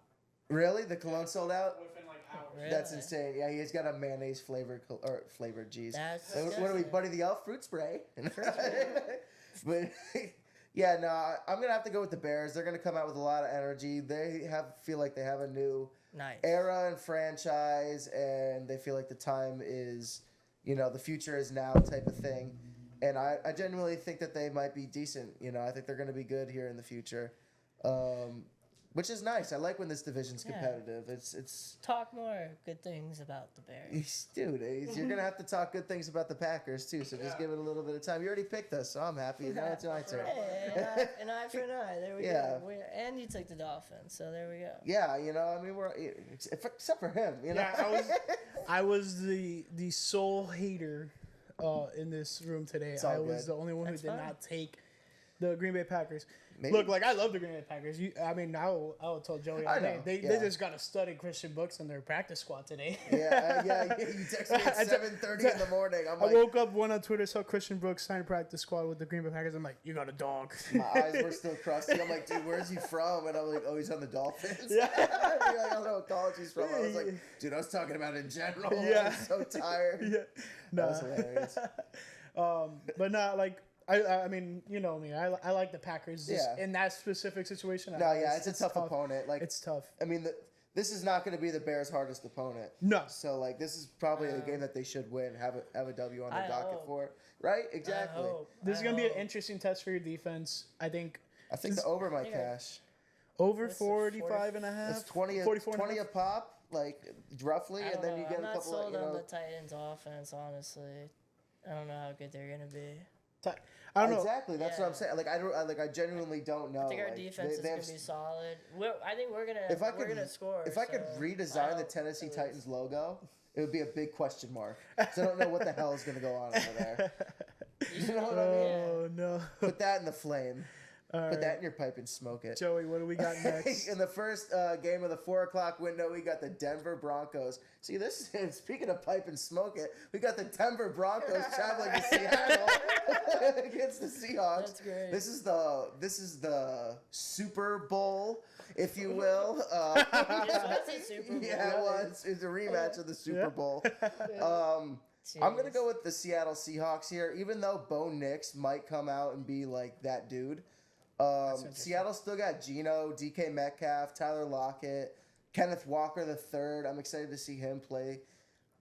really, the cologne sold out. within hours. Really? That's insane. Yeah, he's got a mayonnaise flavored flavored. Jeez. That's What are we, disgusting. Buddy the Elf? Fruit spray. But yeah, no, I'm gonna have to go with the Bears. They're gonna come out with a lot of energy. They feel like they have a new Nice. era and franchise, and they feel like the time is, the future is now type of thing. And I genuinely think that they might be decent. I think they're going to be good here in the future, which is nice. I like when this division's Yeah. competitive. It's Talk more good things about the Bears. dude, you're going to have to talk good things about the Packers too. So just give it a little bit of time. You already picked us, so I'm happy. Now it's my turn. Hey, an eye for an eye. There we Yeah. go. And you took the Dolphins, so there we go. Yeah, I mean, we're except for him. Yeah, I was the sole hater in this room today. It's all I was good. the only one That's who did fine. not take the Green Bay Packers. Maybe. Look, I love the Green Bay Packers. I would tell Joey. I know, They yeah. just got a studded Christian Brooks in their practice squad today. yeah. You texted me at 7:30 in the morning. I'm I like, woke up, went on Twitter, saw Christian Brooks sign a practice squad with the Green Bay Packers. I'm like, you got a dog. my eyes were still crusty. I'm like, dude, where's he from? And I'm like, oh, he's on the Dolphins. Yeah. You're like, I don't know what college he's from. I was like, dude, I was talking about in general. Yeah. I'm so tired. Yeah, That was hilarious. but not I mean, you know me. I like the Packers. Just Yeah. in that specific situation. No, yeah, it's a tough opponent. Like, It's tough. I mean, this is not going to be the Bears' hardest opponent. No. So, this is probably a game that they should win, have a W on the I docket hope. for. Right? Exactly. This is gonna be an interesting test for your defense. I think. I think the over might cash. Over What's the 45 and a half. It's 20, 44 and a 20 a half. pop, like roughly, I and don't then know. you get I'm a not couple. sold Of, on the Titans offense, honestly. I don't know how good they're gonna be. I don't know. Exactly, that's what I'm saying. Like I genuinely don't know. I think our like, defense is they gonna have be solid. I think we're gonna If I we're could- gonna score. If I could so redesign the hope Tennessee at least. Titans logo, it would be a big question mark. So I don't know what the hell is going to go on over there. You know what I mean? Oh no. Put that in the flame. All Put right. that in your pipe and smoke it. Joey, what do we got next? In the first game of the 4 o'clock window, we got the Denver Broncos. See, this is, speaking of pipe and smoke it, we got the Denver Broncos traveling to Seattle against the Seahawks. That's great. This is the Super Bowl, if you will. This was a Super Bowl. Yeah, it was. It's a rematch of the Super Yeah. Bowl. I'm going to go with the Seattle Seahawks here, even though Bo Nix might come out and be like that dude. Seattle still got Geno, DK Metcalf, Tyler Lockett, Kenneth Walker III. I'm excited to see him play.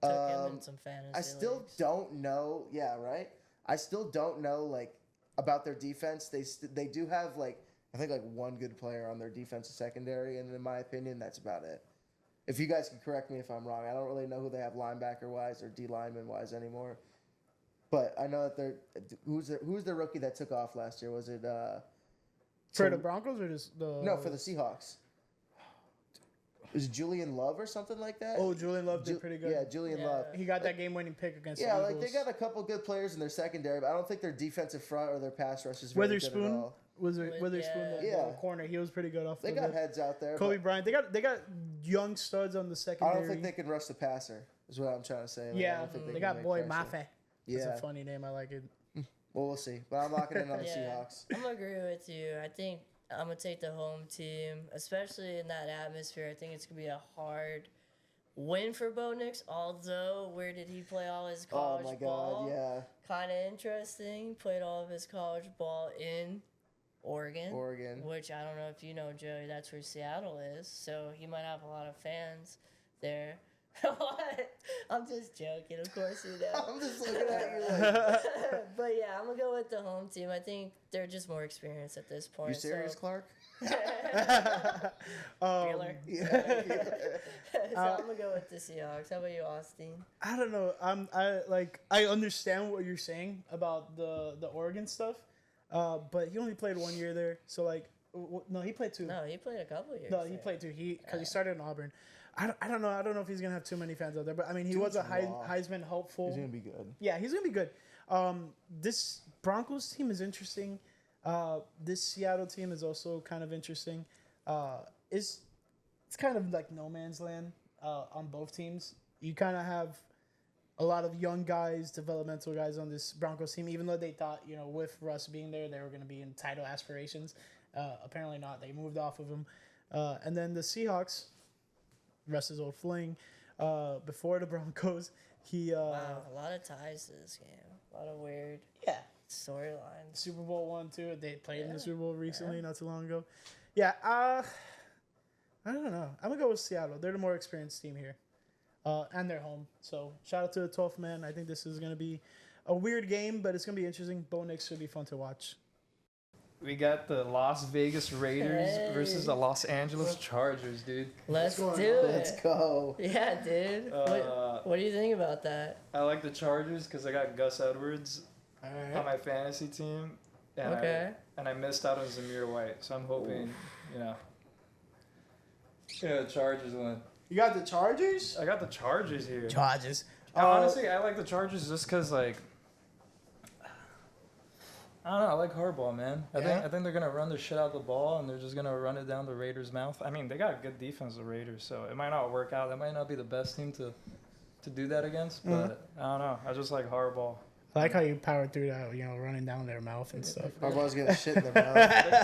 Took him in some fantasy I still leagues. don't know. Yeah, right. I still don't know like about their defense. They do have like I think like one good player on their defensive secondary, and in my opinion, that's about it. If you guys can correct me if I'm wrong, I don't really know who they have linebacker wise or D lineman wise anymore. But I know that they're who's the rookie that took off last year? Was it For the Broncos or just the? no for the Seahawks? Was it Julian Love or something like that? Oh, Julian Love did pretty good. Yeah, Julian Love. He got that game-winning pick against Yeah, the like Eagles. they got a couple good players in their secondary, but I don't think their defensive front or their pass rush is very good at Witherspoon all. Witherspoon, the Yeah. corner. He was pretty good off They the got lip. heads out there. Kobe but Bryant. They got young studs on the I secondary. don't think they can rush the passer. Is what I'm trying to say. Like, I Yeah, don't think they can got make Boy pressure. Mafe. That's Yeah. a funny name. I like it. Well, we'll see. But I'm locking in on the Yeah, Seahawks. I'm gonna agree with you. I think I'm gonna take the home team, especially in that atmosphere. I think it's gonna be a hard win for Bo Nix. Although, where did he play all his Oh college my ball? God, yeah. Kind of interesting. Played all of his college ball in Oregon. Which I don't know if you know, Joey. That's where Seattle is. So he might have a lot of fans there. What? I'm just joking. Of course you know. I'm just looking at you like, But yeah, I'm gonna go with the home team. I think they're just more experienced at this point. you serious, so. Clark? Feeler. Yeah. So I'm gonna go with the Seahawks. How about you, Austin? I don't know. I understand what you're saying about the Oregon stuff, but he only played 1 year there. So no, he played 2. No, he played a couple years. No, he there. played 2. Because he started in Auburn. I don't know. I don't know if he's gonna have too many fans out there. But I mean, he was a Dude's raw. Heisman hopeful. He's going to be good. Yeah, he's gonna be good. This Broncos team is interesting. This Seattle team is also kind of interesting. It's kind of like no man's land on both teams. You kind of have a lot of young guys, developmental guys on this Broncos team. Even though they thought, with Russ being there, they were going to be in title aspirations. Apparently not. They moved off of him. And then the Seahawks, Russ's old fling, before the Broncos, he Wow, a lot of ties to this game. A lot of weird storylines. Super Bowl 1, 2. They played in the Super Bowl recently, not too long ago. Yeah, I don't know. I'm going to go with Seattle. They're the more experienced team here. And they're home. So, shout out to the 12th man. I think this is going to be a weird game, but it's going to be interesting. Bo Nix should be fun to watch. We got the Las Vegas Raiders Hey. versus the Los Angeles Chargers, dude. Let's do Let's it. go. Yeah, dude. What do you think about that? I like the Chargers because I got Gus Edwards All on right. my fantasy team. And Okay. I missed out on Zamir White, so I'm hoping, the Chargers win. You got the Chargers? I got the Chargers here. Chargers. Honestly, I like the Chargers just because, I don't know. I like Harbaugh, man. I think they're gonna run the shit out of the ball, and they're just gonna run it down the Raiders' mouth. I mean, they got a good defense, the Raiders, so it might not work out. That might not be the best team to do that against, but I don't know. I just like Harbaugh. I like how you powered through that, running down their mouth and stuff. Harbaugh's going to shit in their mouth.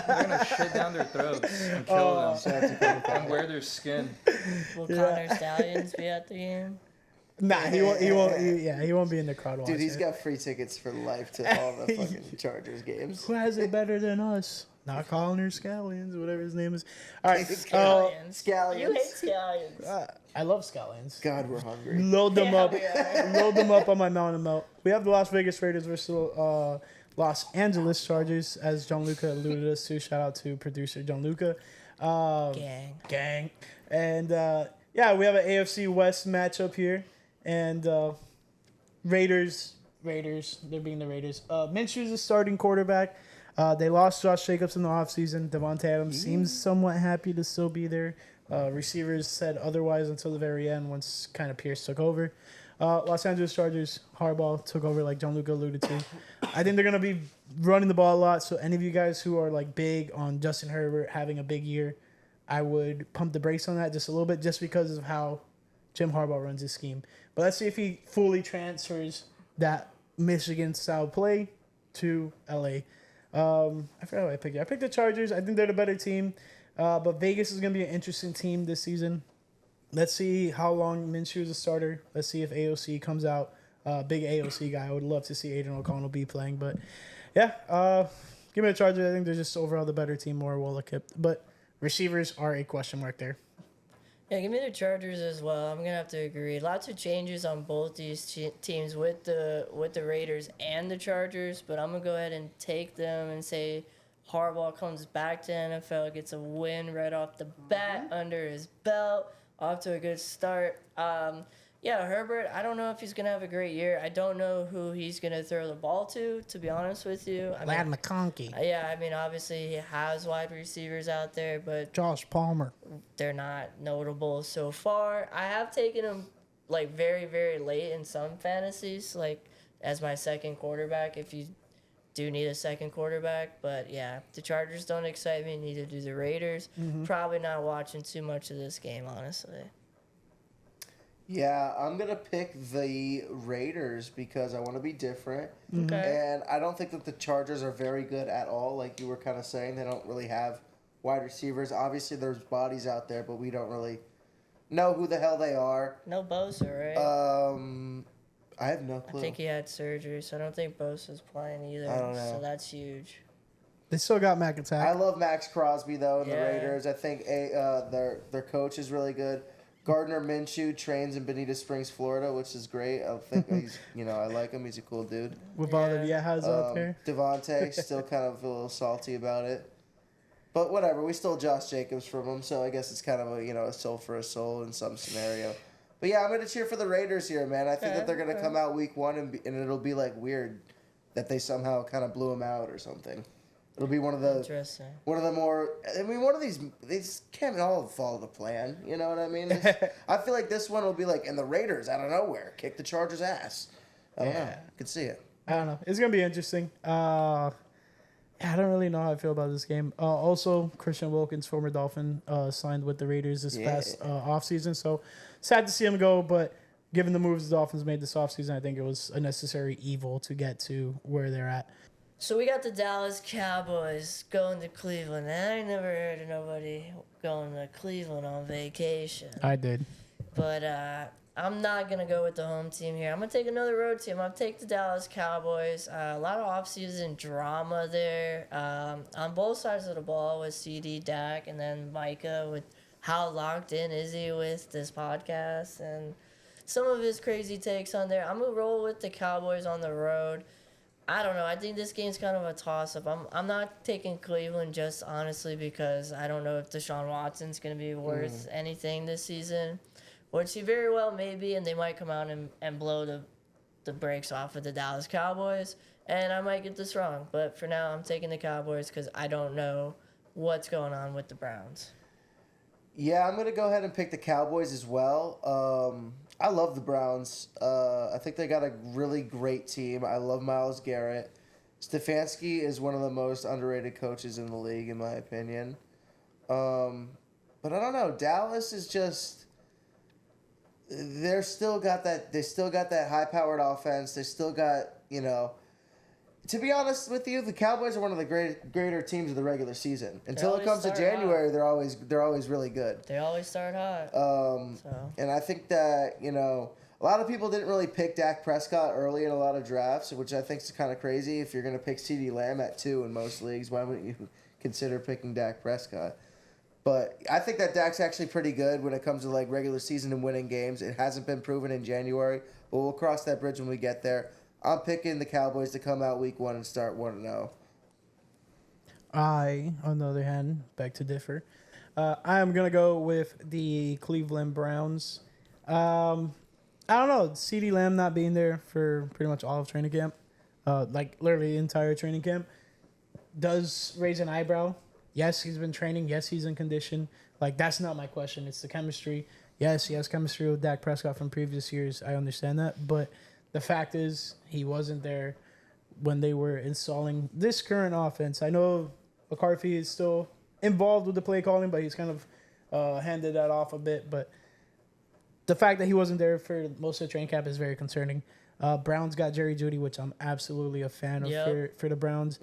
They're gonna shit down their throats and kill them Shout out to Colin Powell. and wear their skin. Will Yeah. Connor Stallions be at the game? Nah, he won't. He won't be in the crowd watching. Dude, he's it. got free tickets for life to all the fucking Chargers games. Who has it better than us? Not calling her Scallions, whatever his name is. All right. Scallions. Scallions. You hate Scallions. I love Scallions. God, we're hungry. Load them Yeah, up. we are. Load them up on my mountain melt. We have the Las Vegas Raiders versus Los Angeles Chargers, as Gianluca alluded us to. Shout out to producer Gianluca. Gang. And yeah, we have an AFC West matchup here, and Raiders. They're being the Raiders. Minshew's the starting quarterback. They lost Josh Jacobs in the offseason. Devontae Adams seems somewhat happy to still be there. Receivers said otherwise until the very end once kind of Pierce took over. Los Angeles Chargers, Harbaugh took over like Gianluca alluded to. I think they're going to be running the ball a lot. So any of you guys who are like big on Justin Herbert having a big year, I would pump the brakes on that just a little bit just because of how Jim Harbaugh runs his scheme. But let's see if he fully transfers that Michigan-style play to LA. I forgot what I picked. I picked the Chargers. I think they're the better team. But Vegas is going to be an interesting team this season. Let's see how long Minshew is a starter. Let's see if AOC comes out. Big AOC guy. I would love to see Aiden O'Connell be playing. But, yeah, give me the Chargers. I think they're just overall the better team, more well-equipped. But receivers are a question mark there. Yeah, give me the Chargers as well. I'm gonna have to agree. Lots of changes on both these teams with the Raiders and the Chargers, but I'm gonna go ahead and take them and say Harbaugh comes back to NFL, gets a win right off the bat under his belt, off to a good start. Yeah, Herbert, I don't know if he's going to have a great year. I don't know who he's going to throw the ball to be honest with you. Lad McConkey. Yeah, I mean, obviously he has wide receivers out there, but Josh Palmer. They're not notable so far. I have taken him, like, very, very late in some fantasies, like, as my second quarterback, if you do need a second quarterback. But, yeah, the Chargers don't excite me, neither do the Raiders. Probably not watching too much of this game, honestly. Yeah, I'm going to pick the Raiders because I want to be different. Okay. And I don't think that the Chargers are very good at all. Like you were kind of saying, they don't really have wide receivers. Obviously, there's bodies out there, but we don't really know who the hell they are. No Bosa, right? I have no clue. I think he had surgery, so I don't think Bosa's playing either. I don't know. So that's huge. They still got Mac Attack. I love Max Crosby, though, in the Raiders. I think their coach is really good. Gardner Minshew trains in Bonita Springs, Florida, which is great. I think he's, I like him. He's a cool dude. With all the Viejas out there. Devontae, still kind of a little salty about it. But whatever, we stole Josh Jacobs from him, so I guess it's kind of a, a soul for a soul in some scenario. But yeah, I'm going to cheer for the Raiders here, man. I think that they're going to come out week one and it'll be like weird that they somehow kind of blew him out or something. It'll be one of the more. I mean, one of these. They just can't all follow the plan. You know what I mean? I feel like this one will be like, and the Raiders out of nowhere kick the Chargers' ass. I don't know. I could see it. I don't know. It's gonna be interesting. I don't really know how I feel about this game. Also, Christian Wilkins, former Dolphin, signed with the Raiders this past offseason. So sad to see him go, but given the moves the Dolphins made this offseason, I think it was a necessary evil to get to where they're at. So we got the Dallas Cowboys going to Cleveland. And I ain't never heard of nobody going to Cleveland on vacation. I did. But I'm not going to go with the home team here. I'm going to take another road team. I'm going to take the Dallas Cowboys. A lot of offseason drama there on both sides of the ball with CD, Dak, and then Micah with how locked in is he with this podcast and some of his crazy takes on there. I'm going to roll with the Cowboys on the road. I don't know. I think this game's kind of a toss-up. I'm not taking Cleveland just honestly because I don't know if Deshaun Watson's going to be worth anything this season, which he very well may be, and they might come out and blow the brakes off of the Dallas Cowboys, and I might get this wrong. But for now, I'm taking the Cowboys because I don't know what's going on with the Browns. Yeah, I'm going to go ahead and pick the Cowboys as well. I love the Browns. I think they got a really great team. I love Myles Garrett. Stefanski is one of the most underrated coaches in the league, in my opinion. But I don't know. Dallas is just. They still got that high-powered offense. They still got, To be honest with you, the Cowboys are one of the greater teams of the regular season. Until it comes to January, they're always really good. They always start hot. And I think that, a lot of people didn't really pick Dak Prescott early in a lot of drafts, which I think is kind of crazy. If you're going to pick CeeDee Lamb at 2 in most leagues, why wouldn't you consider picking Dak Prescott? But I think that Dak's actually pretty good when it comes to like regular season and winning games. It hasn't been proven in January, but we'll cross that bridge when we get there. I'm picking the Cowboys to come out week 1 and start 1-0. I, on the other hand, beg to differ. I am gonna go with the Cleveland Browns. I don't know. CeeDee Lamb not being there for pretty much all of training camp, like literally the entire training camp, does raise an eyebrow. Yes, he's been training. Yes, he's in condition. Like, that's not my question. It's the chemistry. Yes, he has chemistry with Dak Prescott from previous years. I understand that. But the fact is, he wasn't there when they were installing this current offense. I know McCarthy is still involved with the play calling, but he's kind of handed that off a bit. But the fact that he wasn't there for most of the training camp is very concerning. Browns got Jerry Jeudy, which I'm absolutely a fan of for the Browns.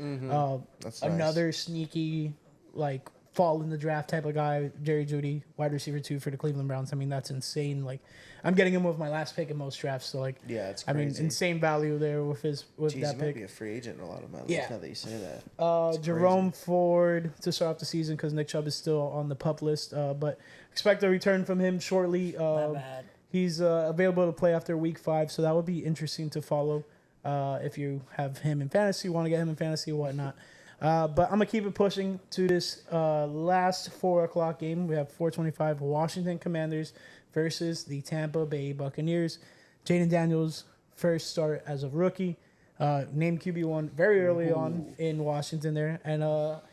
That's another sneaky, like, fall in the draft type of guy, Jerry Jeudy, wide receiver 2 for the Cleveland Browns. I mean, that's insane. Like, I'm getting him with my last pick in most drafts. So, like, yeah, it's I crazy. mean, insane value there with Jeez, that he pick. might be a free agent in a lot of my leagues now that you say that. Jerome Ford to start off the season because Nick Chubb is still on the PUP list. But expect a return from him shortly. Not bad. He's available to play after week 5, so that would be interesting to follow if you have him in fantasy, want to get him in fantasy, whatnot. But I'm going to keep it pushing to this last 4 o'clock game. We have 4:25 Washington Commanders versus the Tampa Bay Buccaneers. Jaden Daniels, first start as a rookie. Named QB1 very early on in Washington there. And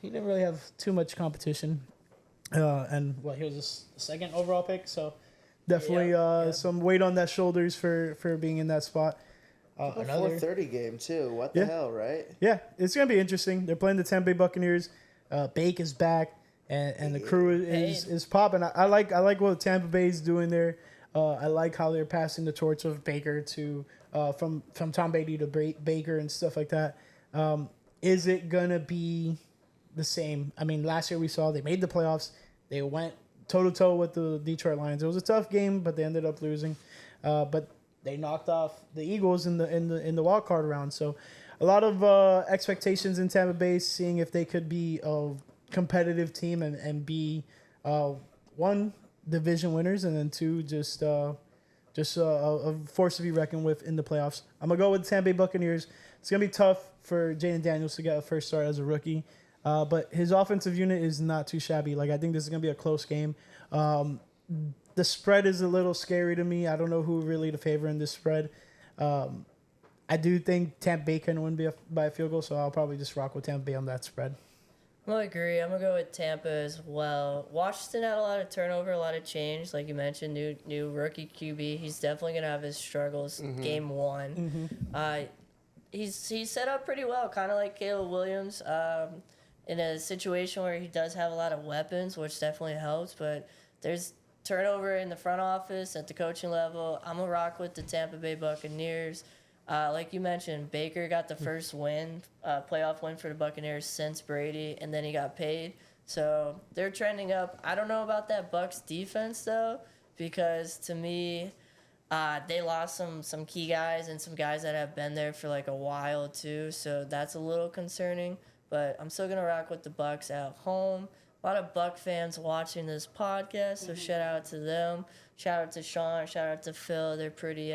he didn't really have too much competition. And he was a second overall pick, so definitely some weight on that shoulders for being in that spot. Another 4:30 game too. What the hell, right? Yeah, it's gonna be interesting. They're playing the Tampa Bay Buccaneers. Bake is back, and the crew is popping. I like what Tampa Bay is doing there. I like how they're passing the torch of Baker to from Tom Brady to Baker and stuff like that. Is it gonna be the same? I mean, last year we saw they made the playoffs. They went toe to toe with the Detroit Lions. It was a tough game, but they ended up losing. But they knocked off the Eagles in the wild card round. So a lot of expectations in Tampa Bay, seeing if they could be a competitive team and be one, division winners, and then two, just a force to be reckoned with in the playoffs. I'm gonna go with the Tampa Bay Buccaneers. It's gonna be tough for Jaden Daniels to get a first start as a rookie, but his offensive unit is not too shabby. Like, I think this is gonna be a close game. The spread is a little scary to me. I don't know who really to favor in this spread. I do think Tampa Bay can win by a field goal, so I'll probably just rock with Tampa Bay on that spread. I agree. I'm going to go with Tampa as well. Washington had a lot of turnover, a lot of change. Like you mentioned, new rookie QB. He's definitely going to have his struggles game 1. He's set up pretty well, kind of like Caleb Williams, in a situation where he does have a lot of weapons, which definitely helps. But there's turnover in the front office at the coaching level. I'm going to rock with the Tampa Bay Buccaneers. Like you mentioned, Baker got the first win, playoff win for the Buccaneers since Brady, and then he got paid. So they're trending up. I don't know about that Bucs defense, though, because to me, they lost some key guys and some guys that have been there for like a while, too. So that's a little concerning. But I'm still going to rock with the Bucs at home. A lot of Buck fans watching this podcast, so shout out to them. Shout out to Sean. Shout out to Phil. They're pretty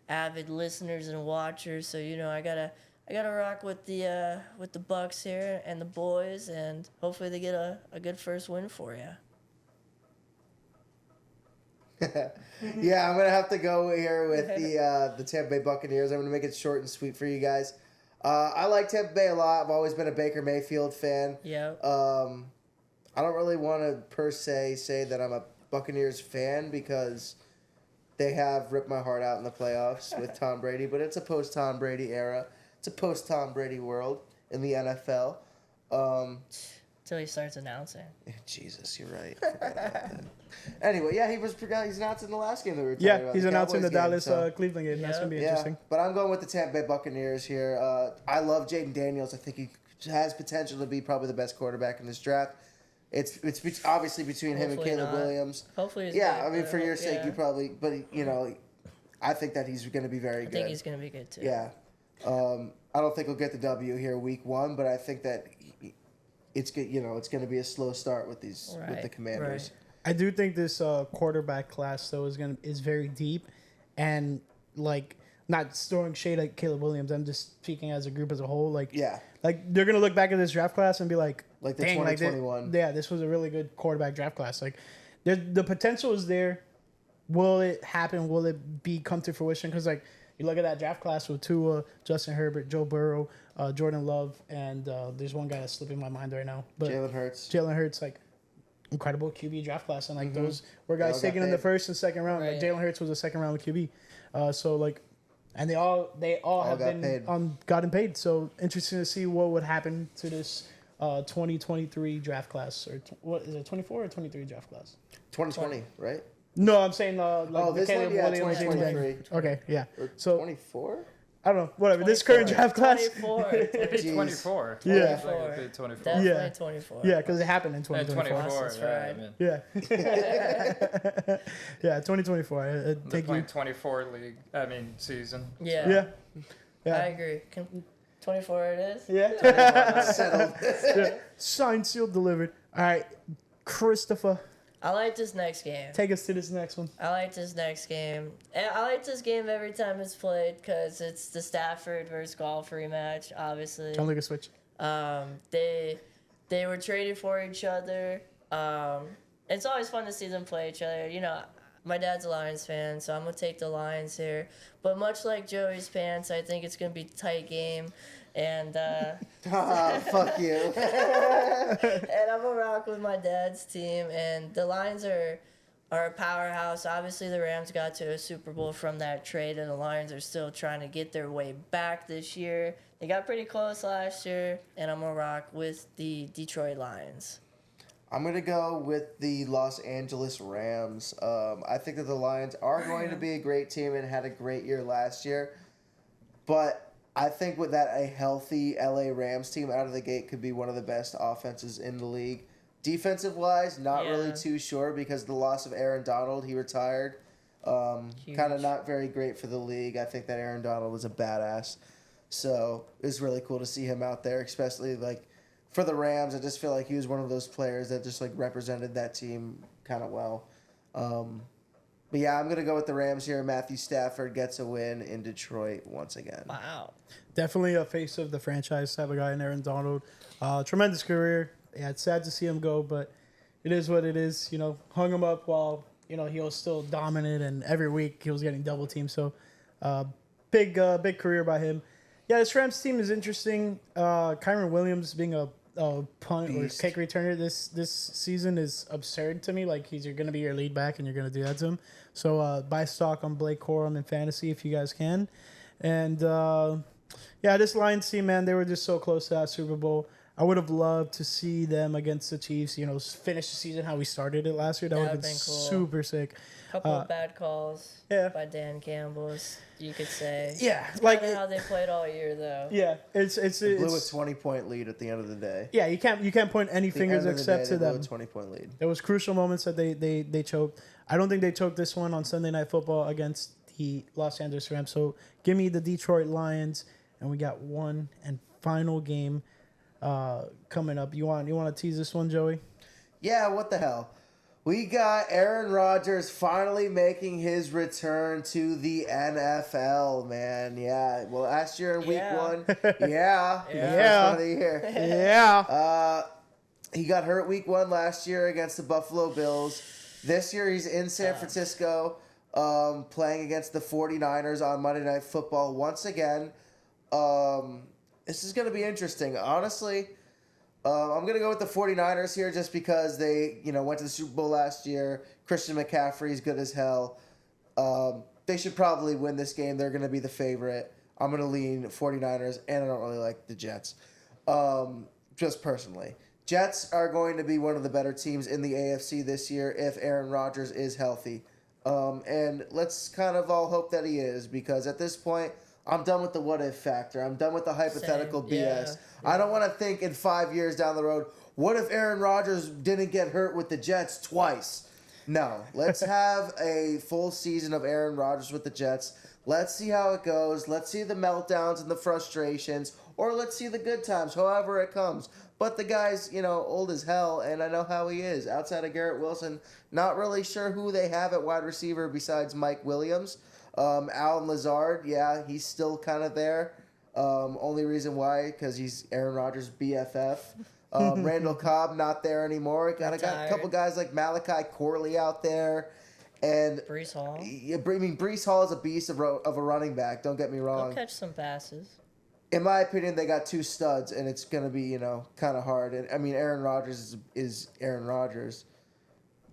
avid listeners and watchers, so I gotta rock with the Bucks here and the boys, and hopefully they get a good first win for you. Yeah, I'm gonna have to go here with the Tampa Bay Buccaneers. I'm gonna make it short and sweet for you guys. I like Tampa Bay a lot. I've always been a Baker Mayfield fan. Yeah. I don't really want to per se say that I'm a Buccaneers fan because they have ripped my heart out in the playoffs with Tom Brady, but it's a post-Tom Brady era. It's a post-Tom Brady world in the NFL. Until he starts announcing. Jesus, you're right. I forgot about that. Anyway, yeah, he's announcing the last game that we were talking about. He's announcing the Cowboys Dallas Cleveland game. That's going to be interesting. But I'm going with the Tampa Bay Buccaneers here. I love Jaden Daniels. I think he has potential to be probably the best quarterback in this draft. It's obviously between him and Caleb Williams. Hopefully he's good, I mean, for your sake, you probably... But, I think that he's going to be very good. I think he's going to be good, too. Yeah. I don't think he'll get the W here week 1, but I think that it's good. It's going to be a slow start with the Commanders. Right. I do think this quarterback class, though, is very deep. And, like, not throwing shade at Caleb Williams. I'm just speaking as a group as a whole. Like, Yeah. like they're gonna look back at this draft class and be like, Like the dang, 2021. this was a really good quarterback draft class. Like, the potential is there. Will it happen? Will it come to fruition? Because like you look at that draft class with Tua, Justin Herbert, Joe Burrow, Jordan Love, and there's one guy that's slipping my mind right now, but Jalen Hurts. Jalen Hurts, like incredible QB draft class, and like those were They all guys got taken in the paid. first and second round. Like Right. Jalen Hurts was a second round QB, so like, and they all have got been paid. gotten paid. So interesting to see what would happen to this 2023 draft class, or what is it, 24 or 23 draft class? 2020, right? No, I'm saying like Oh, the this Caleb one, yeah, Williams thing. 2023. Okay, yeah. Or So 24? I don't know, whatever. This current 24. draft class. 24. Maybe Jeez. 24. Yeah. I think it'd be 24. Definitely Yeah. 24. Yeah, because it happened in Yeah, 2024. 24. That's Yeah, right. I mean, Yeah. Yeah, 2024. they're Thank playing you. 24 league. I mean season. Yeah. Yeah. I Yeah. agree. 24 it is. Yeah. Settled. Yeah. Signed, sealed, delivered. All right, Christopher, I like this next game. take us to this next one. I like this next game. And I like this game every time it's played because it's the Stafford versus Golf rematch, obviously. Don't look a switch. They were traded for each other. It's always fun to see them play each other. You know, my dad's a Lions fan, so I'm going to take the Lions here. But much like Joey's pants, I think it's going to be a tight game. And Fuck you. and I'm gonna rock with my dad's team. And the Lions are a powerhouse. Obviously, the Rams got to a Super Bowl from that trade, and the Lions are still trying to get their way back this year. They got pretty close last year, and I'm gonna rock with the Detroit Lions. I'm going to go with the Los Angeles Rams. I think that the Lions are going to be a great team and had a great year last year. But I think with that, a healthy LA Rams team out of the gate could be one of the best offenses in the league. Defensive-wise, not really Yeah. too sure because the loss of Aaron Donald, he retired. Huge. Kind of not very great for the league. I think that Aaron Donald was a badass. So it was really cool to see him out there, especially like for the Rams. I just feel like he was one of those players that just like represented that team kind of well. But yeah, I'm going to go with the Rams here. Matthew Stafford gets a win in Detroit once again. Wow. Definitely a face of the franchise type of guy in Aaron Donald. Tremendous career. Yeah, it's sad to see him go, but it is what it is. You know, hung him up while, you know, he was still dominant, and every week he was getting double teamed. So big career by him. Yeah, this Rams team is interesting. Kyron Williams being a punt Beast. or kick returner this season is absurd to me. Like, he's going to be your lead back, and you're going to do that to him. So buy stock on Blake Corum in fantasy if you guys can. And yeah, this Lions team, man, they were just so close to that Super Bowl. I would have loved to see them against the Chiefs, you know, finish the season how we started it last year. That would have That'd been been cool. super sick. Couple of bad calls Yeah. by Dan Campbell's, you could say. Yeah, like, Kinda how they played all year, though. yeah, it's They blew a 20-point lead at the end of the day. yeah, you can't point any At the fingers end of the except day, to they blew them. a 20-point lead. There was crucial moments that they choked. I don't think they choked this one on Sunday Night Football against the Los Angeles Rams. So give me the Detroit Lions, and we got one and final game coming up. You want to tease this one, Joey? Yeah, what the hell? We got Aaron Rodgers finally making his return to the NFL, man. Yeah, well, last year in week Yeah. one, yeah, the first Yeah. one of the year. Yeah. He got hurt week one last year against the Buffalo Bills. This year he's in San Francisco playing against the 49ers on Monday Night Football once again. This is going to be interesting. Honestly, I'm going to go with the 49ers here just because they, went to the Super Bowl last year. Christian McCaffrey's good as hell. They should probably win this game. They're going to be the favorite. I'm going to lean 49ers, and I don't really like the Jets. Just personally. Jets are going to be one of the better teams in the AFC this year if Aaron Rodgers is healthy. And let's kind of all hope that he is, because at this point, I'm done with the what-if factor. I'm done with the hypothetical Same. BS. Yeah. I don't want to think in 5 years down the road, what if Aaron Rodgers didn't get hurt with the Jets twice? No. Let's have a full season of Aaron Rodgers with the Jets. Let's see how it goes. Let's see the meltdowns and the frustrations, or let's see the good times, however it comes. But the guy's, old as hell, and I know how he is. Outside of Garrett Wilson, not really sure who they have at wide receiver besides Mike Williams. Alan Lazard, yeah, he's still kind of there. Only reason why, because he's Aaron Rodgers' BFF. Randall Cobb, not there anymore. Got a couple guys like Malachi Corley out there. And Breece Hall. Yeah, I mean, Breece Hall is a beast of a running back. Don't get me wrong. He'll catch some passes. In my opinion, they got two studs, and it's going to be, kind of hard. And I mean, Aaron Rodgers is Aaron Rodgers.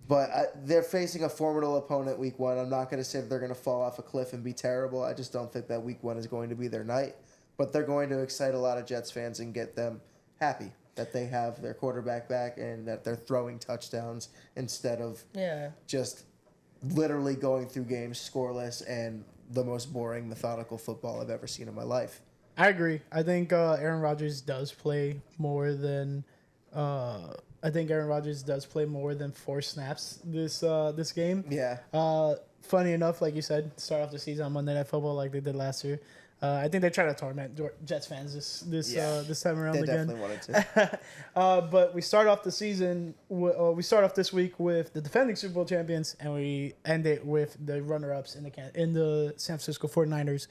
But they're facing a formidable opponent week one. I'm not going to say that they're going to fall off a cliff and be terrible. I just don't think that week one is going to be their night. But they're going to excite a lot of Jets fans and get them happy that they have their quarterback back and that they're throwing touchdowns instead of just literally going through games scoreless and the most boring, methodical football I've ever seen in my life. I agree. I think Aaron Rodgers does play more than Aaron Rodgers does play more than 4 snaps this game. Yeah. Funny enough, like you said, start off the season on Monday Night Football like they did last year. I think they try to torment Jets fans this time around they again. They definitely wanted to. But we start off the seaon. We start off this week with the defending Super Bowl champions, and we end it with the runner-ups in the San Francisco 49ers.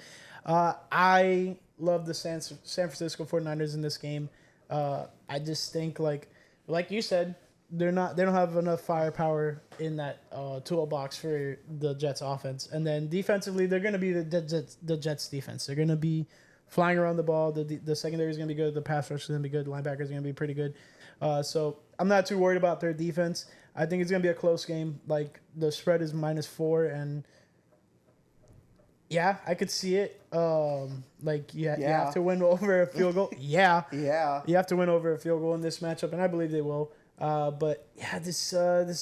I love the San Francisco 49ers in this game. I just think like you said, they don't have enough firepower in that toolbox for the Jets offense. And then defensively, they're going to be the Jets defense. They're going to be flying around the ball. The secondary is going to be good. The pass rush is going to be good. Linebackers are going to be pretty good. So I'm not too worried about their defense. I think it's going to be a close game. Like the spread is -4, and yeah, I could see it. You have to win over a field goal. Yeah. You have to win over a field goal in this matchup, and I believe they will. But yeah, this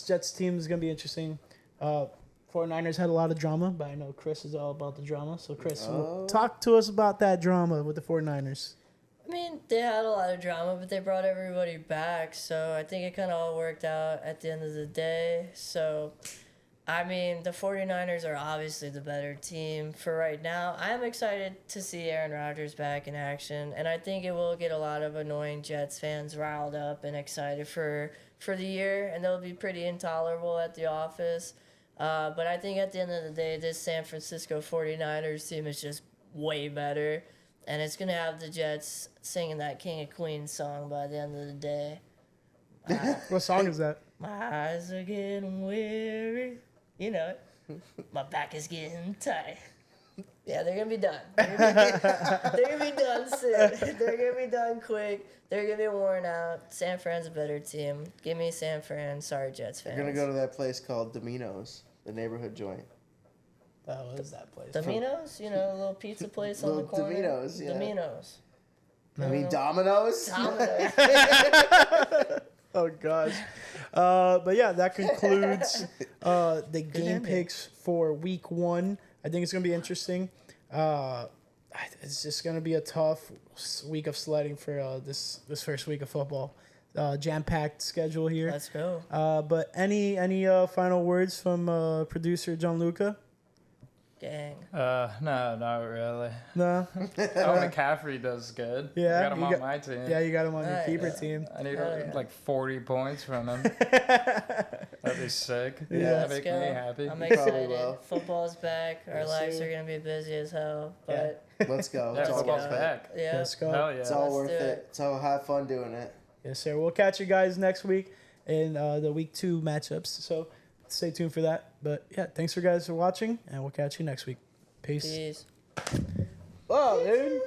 Jets team is gonna be interesting. 49ers had a lot of drama, but I know Chris is all about the drama. So Chris, talk to us about that drama with the 49ers. I mean, they had a lot of drama, but they brought everybody back, so I think it kind of all worked out at the end of the day. So, I mean, the 49ers are obviously the better team for right now. I am excited to see Aaron Rodgers back in action, and I think it will get a lot of annoying Jets fans riled up and excited for the year, and they'll be pretty intolerable at the office. But I think at the end of the day, this San Francisco 49ers team is just way better, and it's going to have the Jets singing that King of Queens song by the end of the day. What song is that? My eyes are getting weary. You know it. My back is getting tight. Yeah, they're going to be done. They're going to be done soon. They're going to be done quick. They're going to be worn out. San Fran's a better team. Give me San Fran. Sorry, Jets fans. They're going to go to that place called Domino's, the neighborhood joint. What is that place? Domino's? You know, a little pizza place on the corner. Domino's, yeah. Domino's. I mean, Domino's? Domino's. Oh, gosh. But yeah, that concludes the game picks for week 1. I think it's going to be interesting. It's just going to be a tough week of sledding for this first week of football. Jam-packed schedule here. Let's go. But any final words from producer Gianluca? Gang. No, not really. No? McCaffrey does good. Yeah, I got him on my team. Yeah, you got him on your keeper team. I need like 40 points from him. That'd be sick. Yeah. That'd make me happy. I'm excited. will. Football's back. Our lives are going to be busy as hell. But Let's go. Yeah, It's all football's worth it. back. yeah. Let's go. Hell yeah. It's all Let's worth do it. it. So have fun doing it. Yes, sir. We'll catch you guys next week in the week 2 matchups. So stay tuned for that. But yeah, thanks for guys for watching, and we'll catch you next week. Peace. Peace. Whoa, dude.